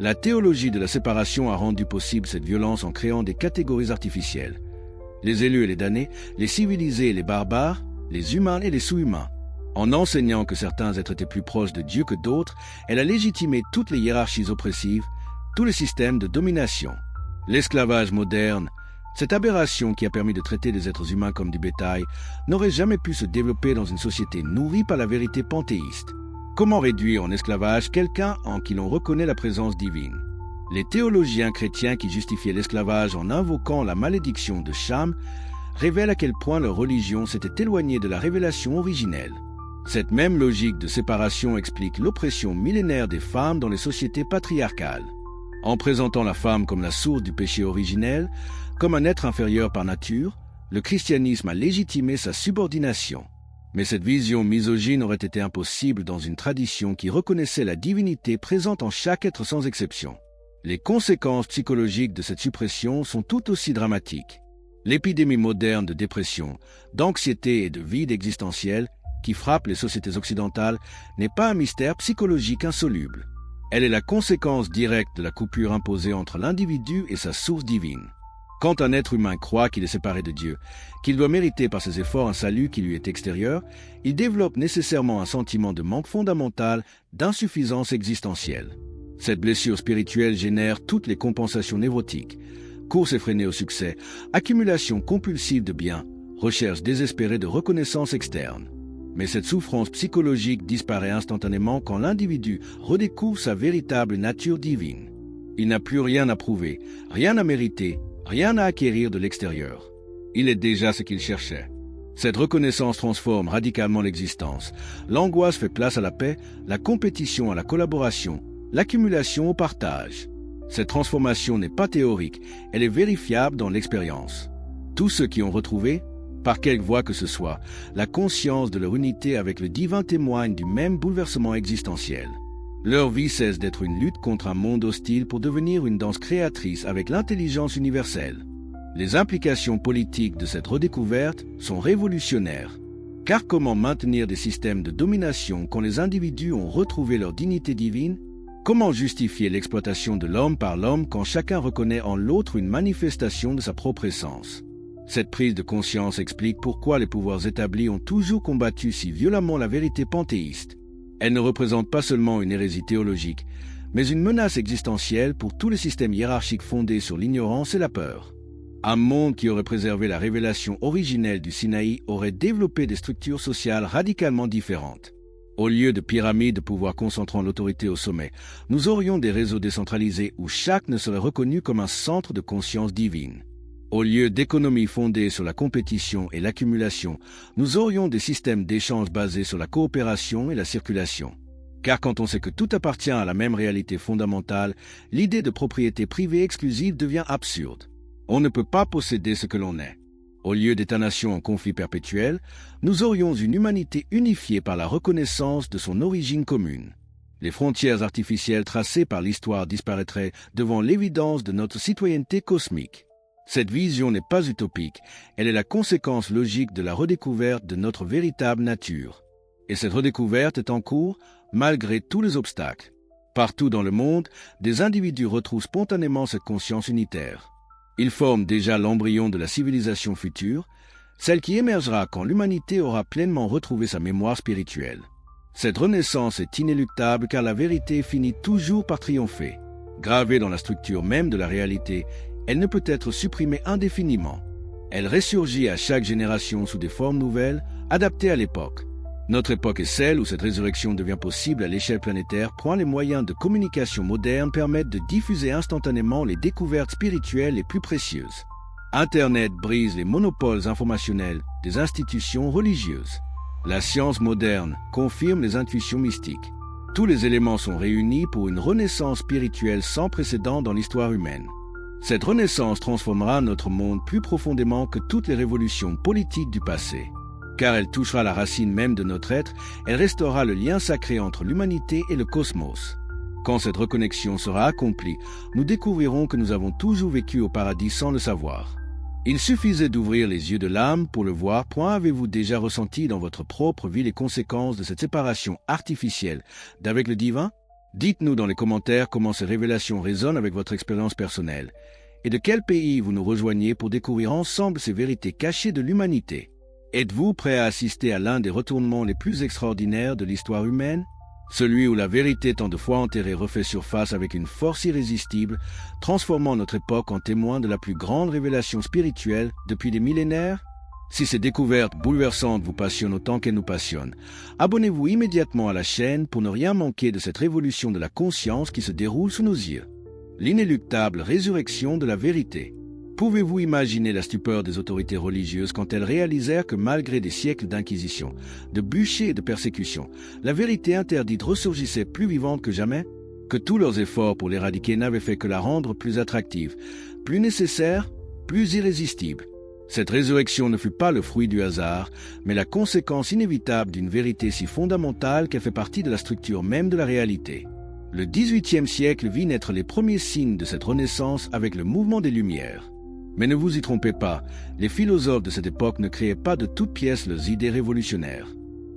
La théologie de la séparation a rendu possible cette violence en créant des catégories artificielles. Les élus et les damnés, les civilisés et les barbares, les humains et les sous-humains. En enseignant que certains êtres étaient plus proches de Dieu que d'autres, elle a légitimé toutes les hiérarchies oppressives, tous les systèmes de domination. L'esclavage moderne, cette aberration qui a permis de traiter les êtres humains comme du bétail, n'aurait jamais pu se développer dans une société nourrie par la vérité panthéiste. Comment réduire en esclavage quelqu'un en qui l'on reconnaît la présence divine? Les théologiens chrétiens qui justifiaient l'esclavage en invoquant la malédiction de Cham révèlent à quel point leur religion s'était éloignée de la révélation originelle. Cette même logique de séparation explique l'oppression millénaire des femmes dans les sociétés patriarcales. En présentant la femme comme la source du péché originel, comme un être inférieur par nature, le christianisme a légitimé sa subordination. Mais cette vision misogyne aurait été impossible dans une tradition qui reconnaissait la divinité présente en chaque être sans exception. Les conséquences psychologiques de cette suppression sont tout aussi dramatiques. L'épidémie moderne de dépression, d'anxiété et de vide existentiel qui frappe les sociétés occidentales n'est pas un mystère psychologique insoluble. Elle est la conséquence directe de la coupure imposée entre l'individu et sa source divine. Quand un être humain croit qu'il est séparé de Dieu, qu'il doit mériter par ses efforts un salut qui lui est extérieur, il développe nécessairement un sentiment de manque fondamental, d'insuffisance existentielle. Cette blessure spirituelle génère toutes les compensations névrotiques, course effrénée au succès, accumulation compulsive de biens, recherche désespérée de reconnaissance externe. Mais cette souffrance psychologique disparaît instantanément quand l'individu redécouvre sa véritable nature divine. Il n'a plus rien à prouver, rien à mériter, rien à acquérir de l'extérieur. Il est déjà ce qu'il cherchait. Cette reconnaissance transforme radicalement l'existence. L'angoisse fait place à la paix, la compétition à la collaboration, l'accumulation au partage. Cette transformation n'est pas théorique, elle est vérifiable dans l'expérience. Tous ceux qui ont retrouvé, par quelque voie que ce soit, la conscience de leur unité avec le divin témoignent du même bouleversement existentiel. Leur vie cesse d'être une lutte contre un monde hostile pour devenir une danse créatrice avec l'intelligence universelle. Les implications politiques de cette redécouverte sont révolutionnaires. Car comment maintenir des systèmes de domination quand les individus ont retrouvé leur dignité divine? Comment justifier l'exploitation de l'homme par l'homme quand chacun reconnaît en l'autre une manifestation de sa propre essence? Cette prise de conscience explique pourquoi les pouvoirs établis ont toujours combattu si violemment la vérité panthéiste. Elle ne représente pas seulement une hérésie théologique, mais une menace existentielle pour tous les systèmes hiérarchiques fondés sur l'ignorance et la peur. Un monde qui aurait préservé la révélation originelle du Sinaï aurait développé des structures sociales radicalement différentes. Au lieu de pyramides de pouvoir concentrant l'autorité au sommet, nous aurions des réseaux décentralisés où chaque ne serait reconnu comme un centre de conscience divine. Au lieu d'économies fondées sur la compétition et l'accumulation, nous aurions des systèmes d'échange basés sur la coopération et la circulation. Car quand on sait que tout appartient à la même réalité fondamentale, l'idée de propriété privée exclusive devient absurde. On ne peut pas posséder ce que l'on est. Au lieu d'États-nations en conflit perpétuel, nous aurions une humanité unifiée par la reconnaissance de son origine commune. Les frontières artificielles tracées par l'histoire disparaîtraient devant l'évidence de notre citoyenneté cosmique. Cette vision n'est pas utopique, elle est la conséquence logique de la redécouverte de notre véritable nature. Et cette redécouverte est en cours malgré tous les obstacles. Partout dans le monde, des individus retrouvent spontanément cette conscience unitaire. Ils forment déjà l'embryon de la civilisation future, celle qui émergera quand l'humanité aura pleinement retrouvé sa mémoire spirituelle. Cette renaissance est inéluctable car la vérité finit toujours par triompher. Gravée dans la structure même de la réalité, elle ne peut être supprimée indéfiniment. Elle ressurgit à chaque génération sous des formes nouvelles, adaptées à l'époque. Notre époque est celle où cette résurrection devient possible à l'échelle planétaire, point les moyens de communication modernes permettent de diffuser instantanément les découvertes spirituelles les plus précieuses. Internet brise les monopoles informationnels des institutions religieuses. La science moderne confirme les intuitions mystiques. Tous les éléments sont réunis pour une renaissance spirituelle sans précédent dans l'histoire humaine. Cette renaissance transformera notre monde plus profondément que toutes les révolutions politiques du passé. Car elle touchera la racine même de notre être, elle restaurera le lien sacré entre l'humanité et le cosmos. Quand cette reconnexion sera accomplie, nous découvrirons que nous avons toujours vécu au paradis sans le savoir. Il suffisait d'ouvrir les yeux de l'âme pour le voir. Point avez-vous déjà ressenti dans votre propre vie les conséquences de cette séparation artificielle d'avec le divin? Dites-nous dans les commentaires comment ces révélations résonnent avec votre expérience personnelle et de quel pays vous nous rejoignez pour découvrir ensemble ces vérités cachées de l'humanité. Êtes-vous prêt à assister à l'un des retournements les plus extraordinaires de l'histoire humaine? Celui où la vérité tant de fois enterrée refait surface avec une force irrésistible, transformant notre époque en témoin de la plus grande révélation spirituelle depuis des millénaires? Si ces découvertes bouleversantes vous passionnent autant qu'elles nous passionnent, abonnez-vous immédiatement à la chaîne pour ne rien manquer de cette révolution de la conscience qui se déroule sous nos yeux. L'inéluctable résurrection de la vérité. Pouvez-vous imaginer la stupeur des autorités religieuses quand elles réalisèrent que malgré des siècles d'inquisition, de bûchers et de persécutions, la vérité interdite ressurgissait plus vivante que jamais? Que tous leurs efforts pour l'éradiquer n'avaient fait que la rendre plus attractive, plus nécessaire, plus irrésistible. Cette résurrection ne fut pas le fruit du hasard, mais la conséquence inévitable d'une vérité si fondamentale qu'elle fait partie de la structure même de la réalité. Le XVIIIe siècle vit naître les premiers signes de cette renaissance avec le mouvement des Lumières. Mais ne vous y trompez pas, les philosophes de cette époque ne créaient pas de toutes pièces leurs idées révolutionnaires.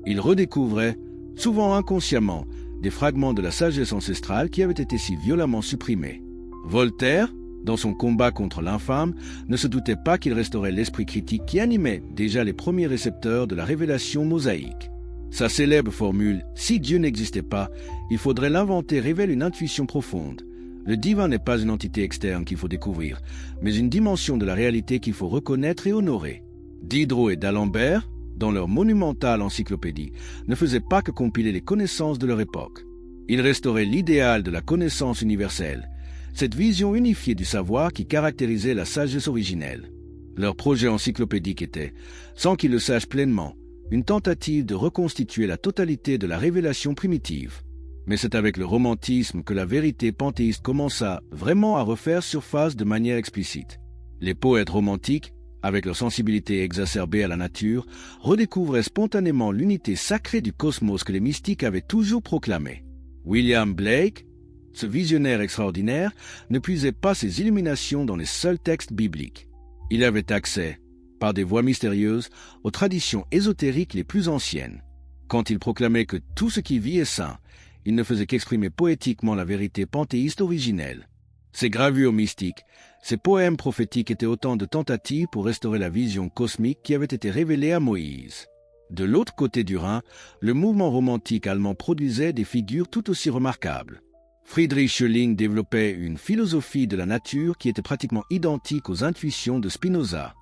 Ils redécouvraient, souvent inconsciemment, des fragments de la sagesse ancestrale qui avaient été si violemment supprimés. Voltaire, dans son combat contre l'infâme, ne se doutait pas qu'il restaurait l'esprit critique qui animait déjà les premiers récepteurs de la révélation mosaïque. Sa célèbre formule « Si Dieu n'existait pas, il faudrait l'inventer » révèle une intuition profonde. Le divin n'est pas une entité externe qu'il faut découvrir, mais une dimension de la réalité qu'il faut reconnaître et honorer. Diderot et d'Alembert, dans leur monumentale encyclopédie, ne faisaient pas que compiler les connaissances de leur époque. Ils restauraient l'idéal de la connaissance universelle, cette vision unifiée du savoir qui caractérisait la sagesse originelle. Leur projet encyclopédique était, sans qu'ils le sachent pleinement, une tentative de reconstituer la totalité de la révélation primitive. Mais c'est avec le romantisme que la vérité panthéiste commença vraiment à refaire surface de manière explicite. Les poètes romantiques, avec leur sensibilité exacerbée à la nature, redécouvraient spontanément l'unité sacrée du cosmos que les mystiques avaient toujours proclamée. William Blake, ce visionnaire extraordinaire, ne puisait pas ses illuminations dans les seuls textes bibliques. Il avait accès, par des voies mystérieuses, aux traditions ésotériques les plus anciennes. Quand il proclamait que tout ce qui vit est saint, il ne faisait qu'exprimer poétiquement la vérité panthéiste originelle. Ses gravures mystiques, ses poèmes prophétiques étaient autant de tentatives pour restaurer la vision cosmique qui avait été révélée à Moïse. De l'autre côté du Rhin, le mouvement romantique allemand produisait des figures tout aussi remarquables. Friedrich Schelling développait une philosophie de la nature qui était pratiquement identique aux intuitions de Spinoza.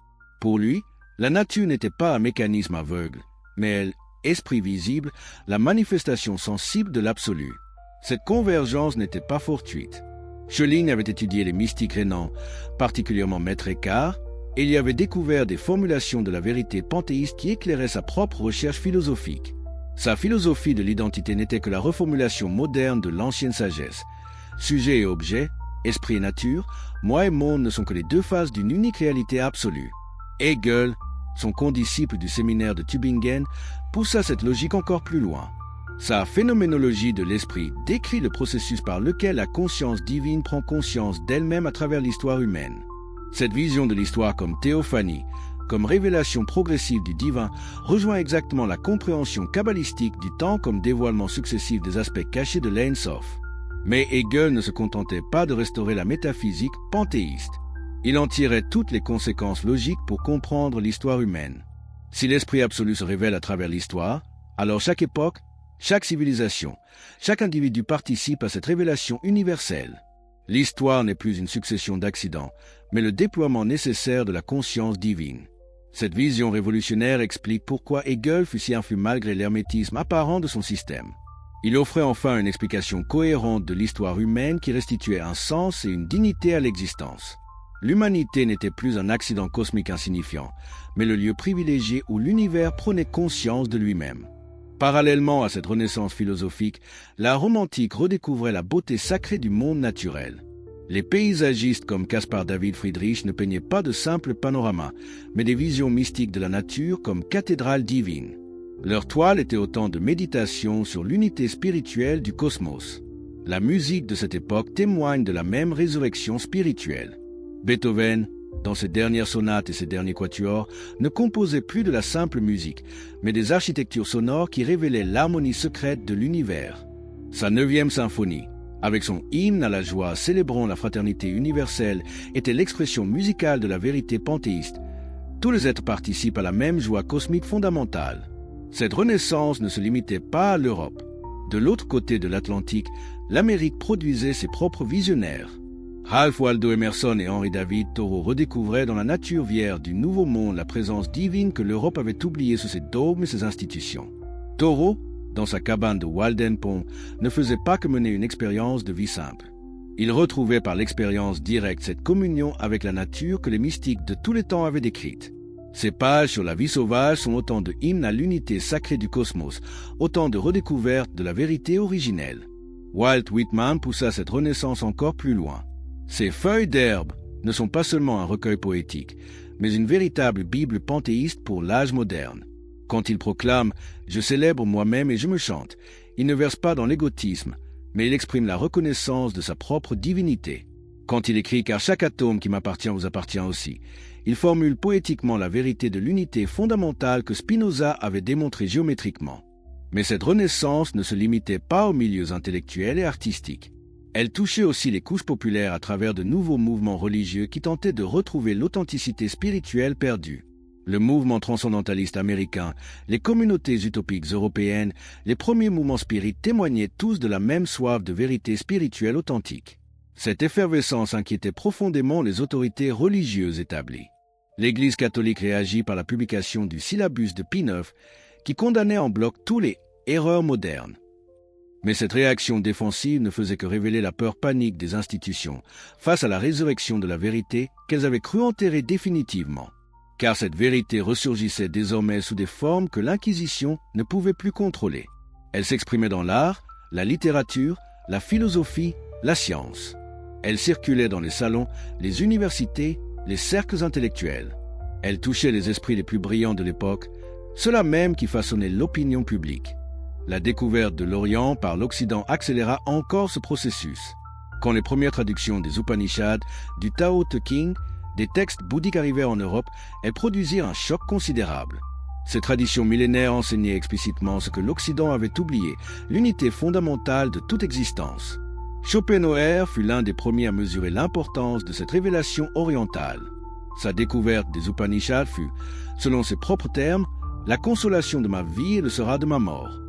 Pour lui, la nature n'était pas un mécanisme aveugle, mais elle esprit visible, la manifestation sensible de l'absolu. Cette convergence n'était pas fortuite. Schelling avait étudié les mystiques rhénans, particulièrement Maître Eckhart, et il y avait découvert des formulations de la vérité panthéiste qui éclairaient sa propre recherche philosophique. Sa philosophie de l'identité n'était que la reformulation moderne de l'ancienne sagesse. Sujet et objet, esprit et nature, moi et monde ne sont que les deux faces d'une unique réalité absolue. Hegel, son condisciple du séminaire de Tübingen, poussa cette logique encore plus loin. Sa phénoménologie de l'esprit décrit le processus par lequel la conscience divine prend conscience d'elle-même à travers l'histoire humaine. Cette vision de l'histoire comme théophanie, comme révélation progressive du divin, rejoint exactement la compréhension kabbalistique du temps comme dévoilement successif des aspects cachés de l'Ein Sof. Mais Hegel ne se contentait pas de restaurer la métaphysique panthéiste. Il en tirait toutes les conséquences logiques pour comprendre l'histoire humaine. Si l'esprit absolu se révèle à travers l'histoire, alors chaque époque, chaque civilisation, chaque individu participe à cette révélation universelle. L'histoire n'est plus une succession d'accidents, mais le déploiement nécessaire de la conscience divine. Cette vision révolutionnaire explique pourquoi Hegel fut si influent malgré l'hermétisme apparent de son système. Il offrait enfin une explication cohérente de l'histoire humaine qui restituait un sens et une dignité à l'existence. L'humanité n'était plus un accident cosmique insignifiant, mais le lieu privilégié où l'univers prenait conscience de lui-même. Parallèlement à cette renaissance philosophique, la romantique redécouvrait la beauté sacrée du monde naturel. Les paysagistes comme Caspar David Friedrich ne peignaient pas de simples panoramas, mais des visions mystiques de la nature comme cathédrales divines. Leur toile était autant de méditation sur l'unité spirituelle du cosmos. La musique de cette époque témoigne de la même résurrection spirituelle. Beethoven, dans ses dernières sonates et ses derniers quatuors, ne composait plus de la simple musique, mais des architectures sonores qui révélaient l'harmonie secrète de l'univers. Sa 9e symphonie, avec son hymne à la joie célébrant la fraternité universelle, était l'expression musicale de la vérité panthéiste. Tous les êtres participent à la même joie cosmique fondamentale. Cette renaissance ne se limitait pas à l'Europe. De l'autre côté de l'Atlantique, l'Amérique produisait ses propres visionnaires. Ralph Waldo Emerson et Henry David Thoreau redécouvraient dans la nature vierge du Nouveau Monde la présence divine que l'Europe avait oubliée sous ses dogmes et ses institutions. Thoreau, dans sa cabane de Walden Pond, ne faisait pas que mener une expérience de vie simple. Il retrouvait par l'expérience directe cette communion avec la nature que les mystiques de tous les temps avaient décrite. Ces pages sur la vie sauvage sont autant de hymnes à l'unité sacrée du cosmos, autant de redécouvertes de la vérité originelle. Walt Whitman poussa cette renaissance encore plus loin. Ces feuilles d'herbe ne sont pas seulement un recueil poétique, mais une véritable Bible panthéiste pour l'âge moderne. Quand il proclame « Je célèbre moi-même et je me chante », il ne verse pas dans l'égotisme, mais il exprime la reconnaissance de sa propre divinité. Quand il écrit « Car chaque atome qui m'appartient vous appartient aussi », il formule poétiquement la vérité de l'unité fondamentale que Spinoza avait démontrée géométriquement. Mais cette renaissance ne se limitait pas aux milieux intellectuels et artistiques. Elle touchait aussi les couches populaires à travers de nouveaux mouvements religieux qui tentaient de retrouver l'authenticité spirituelle perdue. Le mouvement transcendentaliste américain, les communautés utopiques européennes, les premiers mouvements spirites témoignaient tous de la même soif de vérité spirituelle authentique. Cette effervescence inquiétait profondément les autorités religieuses établies. L'Église catholique réagit par la publication du syllabus de Pie IX, qui condamnait en bloc tous les erreurs modernes. Mais cette réaction défensive ne faisait que révéler la peur panique des institutions face à la résurrection de la vérité qu'elles avaient cru enterrer définitivement. Car cette vérité ressurgissait désormais sous des formes que l'Inquisition ne pouvait plus contrôler. Elle s'exprimait dans l'art, la littérature, la philosophie, la science. Elle circulait dans les salons, les universités, les cercles intellectuels. Elle touchait les esprits les plus brillants de l'époque, ceux-là même qui façonnaient l'opinion publique. La découverte de l'Orient par l'Occident accéléra encore ce processus. Quand les premières traductions des Upanishads, du Tao Te Ching, des textes bouddhiques arrivèrent en Europe, elles produisirent un choc considérable. Ces traditions millénaires enseignaient explicitement ce que l'Occident avait oublié, l'unité fondamentale de toute existence. Schopenhauer fut l'un des premiers à mesurer l'importance de cette révélation orientale. Sa découverte des Upanishads fut, selon ses propres termes, la consolation de ma vie et le sera de ma mort.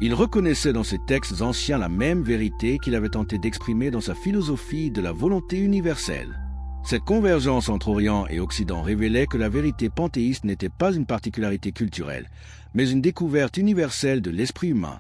Il reconnaissait dans ces textes anciens la même vérité qu'il avait tenté d'exprimer dans sa philosophie de la volonté universelle. Cette convergence entre Orient et Occident révélait que la vérité panthéiste n'était pas une particularité culturelle, mais une découverte universelle de l'esprit humain.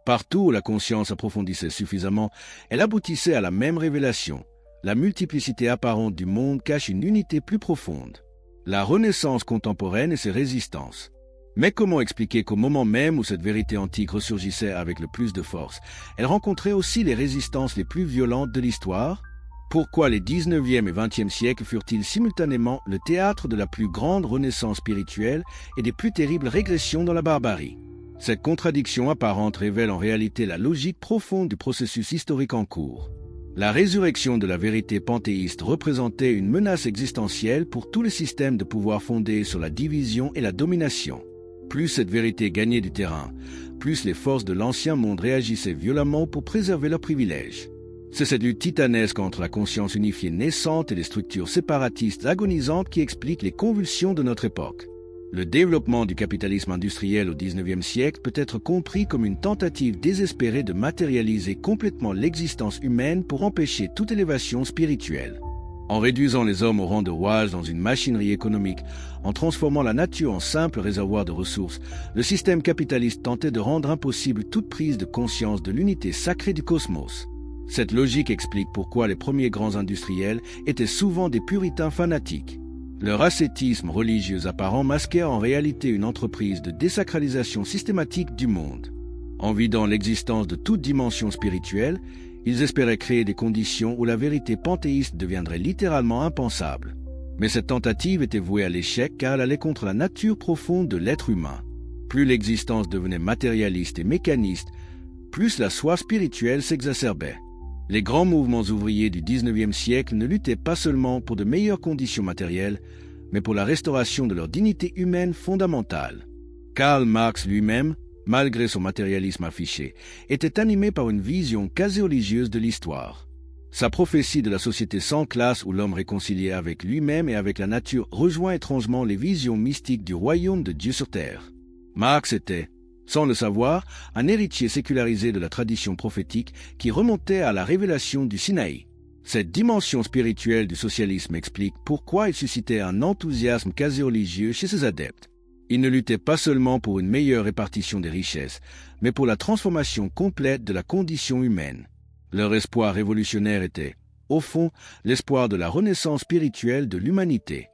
Partout où la conscience approfondissait suffisamment, elle aboutissait à la même révélation. La multiplicité apparente du monde cache une unité plus profonde. La Renaissance contemporaine et ses résistances. Mais comment expliquer qu'au moment même où cette vérité antique ressurgissait avec le plus de force, elle rencontrait aussi les résistances les plus violentes de l'histoire? Pourquoi les 19e et 20e siècles furent-ils simultanément le théâtre de la plus grande renaissance spirituelle et des plus terribles régressions dans la barbarie? Cette contradiction apparente révèle en réalité la logique profonde du processus historique en cours. La résurrection de la vérité panthéiste représentait une menace existentielle pour tous les systèmes de pouvoir fondés sur la division et la domination. Plus cette vérité gagnait du terrain, plus les forces de l'ancien monde réagissaient violemment pour préserver leurs privilèges. C'est cette lutte titanesque entre la conscience unifiée naissante et les structures séparatistes agonisantes qui explique les convulsions de notre époque. Le développement du capitalisme industriel au XIXe siècle peut être compris comme une tentative désespérée de matérialiser complètement l'existence humaine pour empêcher toute élévation spirituelle. En réduisant les hommes au rang de rouages dans une machinerie économique, en transformant la nature en simple réservoir de ressources, le système capitaliste tentait de rendre impossible toute prise de conscience de l'unité sacrée du cosmos. Cette logique explique pourquoi les premiers grands industriels étaient souvent des puritains fanatiques. Leur ascétisme religieux apparent masquait en réalité une entreprise de désacralisation systématique du monde. En vidant l'existence de toute dimension spirituelle, ils espéraient créer des conditions où la vérité panthéiste deviendrait littéralement impensable. Mais cette tentative était vouée à l'échec car elle allait contre la nature profonde de l'être humain. Plus l'existence devenait matérialiste et mécaniste, plus la soif spirituelle s'exacerbait. Les grands mouvements ouvriers du XIXe siècle ne luttaient pas seulement pour de meilleures conditions matérielles, mais pour la restauration de leur dignité humaine fondamentale. Karl Marx lui-même, malgré son matérialisme affiché, était animé par une vision quasi religieuse de l'histoire. Sa prophétie de la société sans classe où l'homme réconcilié avec lui-même et avec la nature rejoint étrangement les visions mystiques du royaume de Dieu sur terre. Marx était, sans le savoir, un héritier sécularisé de la tradition prophétique qui remontait à la révélation du Sinaï. Cette dimension spirituelle du socialisme explique pourquoi il suscitait un enthousiasme quasi religieux chez ses adeptes. Il ne luttait pas seulement pour une meilleure répartition des richesses, mais pour la transformation complète de la condition humaine. Leur espoir révolutionnaire était, au fond, l'espoir de la renaissance spirituelle de l'humanité.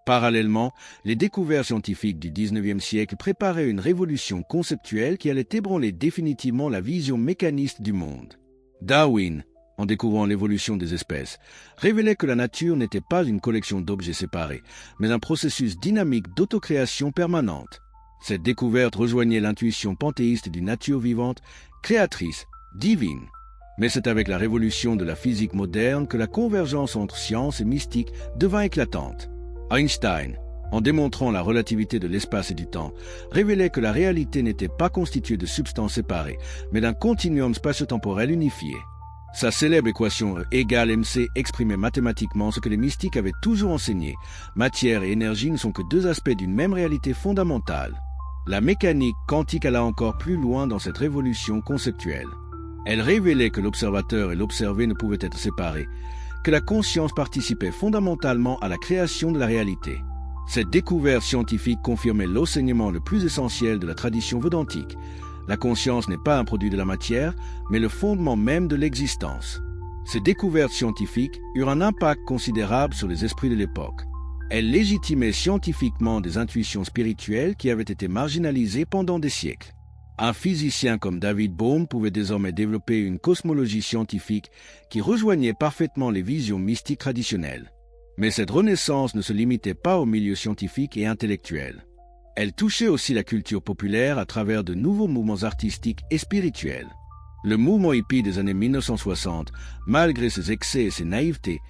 Parallèlement, les découvertes scientifiques du XIXe siècle préparaient une révolution conceptuelle qui allait ébranler définitivement la vision mécaniste du monde. Darwin, en découvrant l'évolution des espèces, révélait que la nature n'était pas une collection d'objets séparés, mais un processus dynamique d'autocréation permanente. Cette découverte rejoignait l'intuition panthéiste d'une nature vivante, créatrice, divine. Mais c'est avec la révolution de la physique moderne que la convergence entre science et mystique devint éclatante. Einstein, en démontrant la relativité de l'espace et du temps, révélait que la réalité n'était pas constituée de substances séparées, mais d'un continuum spatio-temporel unifié. Sa célèbre équation E égale mc exprimait mathématiquement ce que les mystiques avaient toujours enseigné. Matière et énergie ne sont que deux aspects d'une même réalité fondamentale. La mécanique quantique alla encore plus loin dans cette révolution conceptuelle. Elle révélait que l'observateur et l'observé ne pouvaient être séparés, que la conscience participait fondamentalement à la création de la réalité. Cette découverte scientifique confirmait l'enseignement le plus essentiel de la tradition védantique. La conscience n'est pas un produit de la matière, mais le fondement même de l'existence. Ces découvertes scientifiques eurent un impact considérable sur les esprits de l'époque. Elles légitimaient scientifiquement des intuitions spirituelles qui avaient été marginalisées pendant des siècles. Un physicien comme David Bohm pouvait désormais développer une cosmologie scientifique qui rejoignait parfaitement les visions mystiques traditionnelles. Mais cette renaissance ne se limitait pas au milieu scientifique et intellectuel. Elle touchait aussi la culture populaire à travers de nouveaux mouvements artistiques et spirituels. Le mouvement hippie des années 1960, malgré ses excès et ses naïvetés,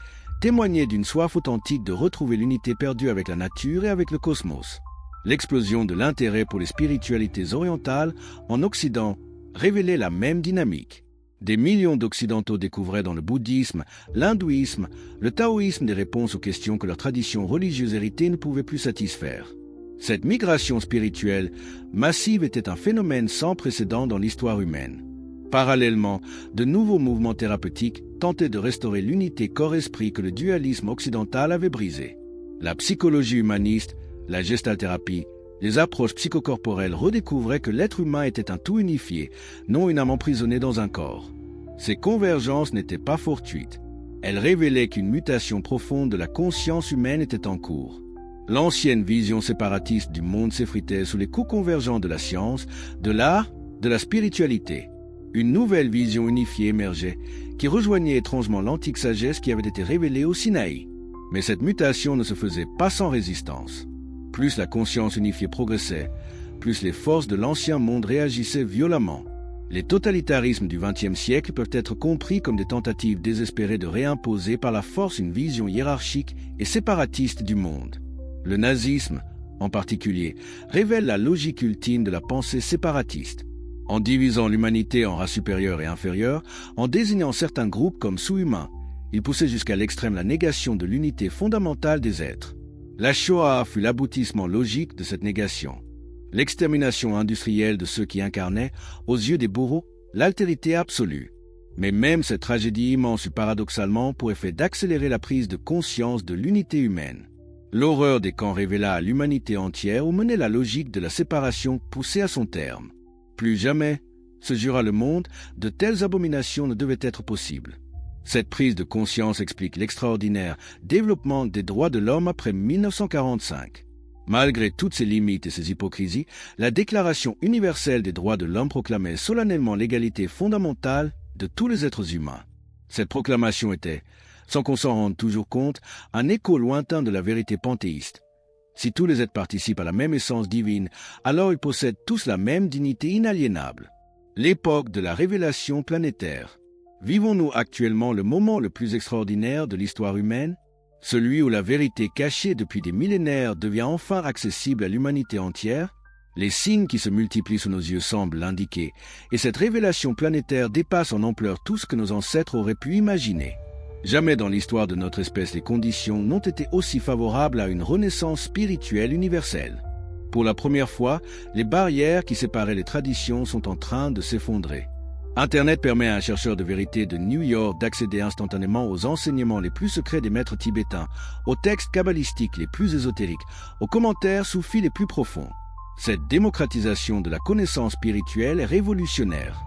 témoignait d'une soif authentique de retrouver l'unité perdue avec la nature et avec le cosmos. L'explosion de l'intérêt pour les spiritualités orientales en Occident révélait la même dynamique. Des millions d'Occidentaux découvraient dans le bouddhisme, l'hindouisme, le taoïsme des réponses aux questions que leur tradition religieuse héritée ne pouvait plus satisfaire. Cette migration spirituelle massive était un phénomène sans précédent dans l'histoire humaine. Parallèlement, de nouveaux mouvements thérapeutiques, tentaient de restaurer l'unité corps-esprit que le dualisme occidental avait brisé. La psychologie humaniste, la gestalthérapie, les approches psychocorporelles redécouvraient que l'être humain était un tout unifié, non une âme emprisonnée dans un corps. Ces convergences n'étaient pas fortuites. Elles révélaient qu'une mutation profonde de la conscience humaine était en cours. L'ancienne vision séparatiste du monde s'effritait sous les coups convergents de la science, de l'art, de la spiritualité. Une nouvelle vision unifiée émergeait, qui rejoignait étrangement l'antique sagesse qui avait été révélée au Sinaï. Mais cette mutation ne se faisait pas sans résistance. Plus la conscience unifiée progressait, plus les forces de l'ancien monde réagissaient violemment. Les totalitarismes du XXe siècle peuvent être compris comme des tentatives désespérées de réimposer par la force une vision hiérarchique et séparatiste du monde. Le nazisme, en particulier, révèle la logique ultime de la pensée séparatiste. En divisant l'humanité en races supérieures et inférieures, en désignant certains groupes comme sous-humains, il poussait jusqu'à l'extrême la négation de l'unité fondamentale des êtres. La Shoah fut l'aboutissement logique de cette négation. L'extermination industrielle de ceux qui incarnaient, aux yeux des bourreaux, l'altérité absolue. Mais même cette tragédie immense eut paradoxalement pour effet d'accélérer la prise de conscience de l'unité humaine. L'horreur des camps révéla à l'humanité entière où menait la logique de la séparation poussée à son terme. Plus jamais, se jura le monde, de telles abominations ne devaient être possibles. Cette prise de conscience explique l'extraordinaire développement des droits de l'homme après 1945. Malgré toutes ses limites et ses hypocrisies, la Déclaration universelle des droits de l'homme proclamait solennellement l'égalité fondamentale de tous les êtres humains. Cette proclamation était, sans qu'on s'en rende toujours compte, un écho lointain de la vérité panthéiste. Si tous les êtres participent à la même essence divine, alors ils possèdent tous la même dignité inaliénable. L'époque de la révélation planétaire. Vivons-nous actuellement le moment le plus extraordinaire de l'histoire humaine? Celui où la vérité cachée depuis des millénaires devient enfin accessible à l'humanité entière? Les signes qui se multiplient sous nos yeux semblent l'indiquer, et cette révélation planétaire dépasse en ampleur tout ce que nos ancêtres auraient pu imaginer. Jamais dans l'histoire de notre espèce les conditions n'ont été aussi favorables à une renaissance spirituelle universelle. Pour la première fois, les barrières qui séparaient les traditions sont en train de s'effondrer. Internet permet à un chercheur de vérité de New York d'accéder instantanément aux enseignements les plus secrets des maîtres tibétains, aux textes kabbalistiques les plus ésotériques, aux commentaires soufis les plus profonds. Cette démocratisation de la connaissance spirituelle est révolutionnaire.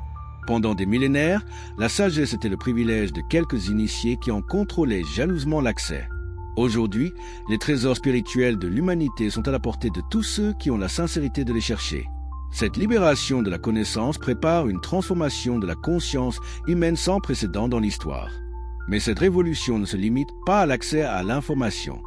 Pendant des millénaires, la sagesse était le privilège de quelques initiés qui en contrôlaient jalousement l'accès. Aujourd'hui, les trésors spirituels de l'humanité sont à la portée de tous ceux qui ont la sincérité de les chercher. Cette libération de la connaissance prépare une transformation de la conscience humaine sans précédent dans l'histoire. Mais cette révolution ne se limite pas à l'accès à l'information.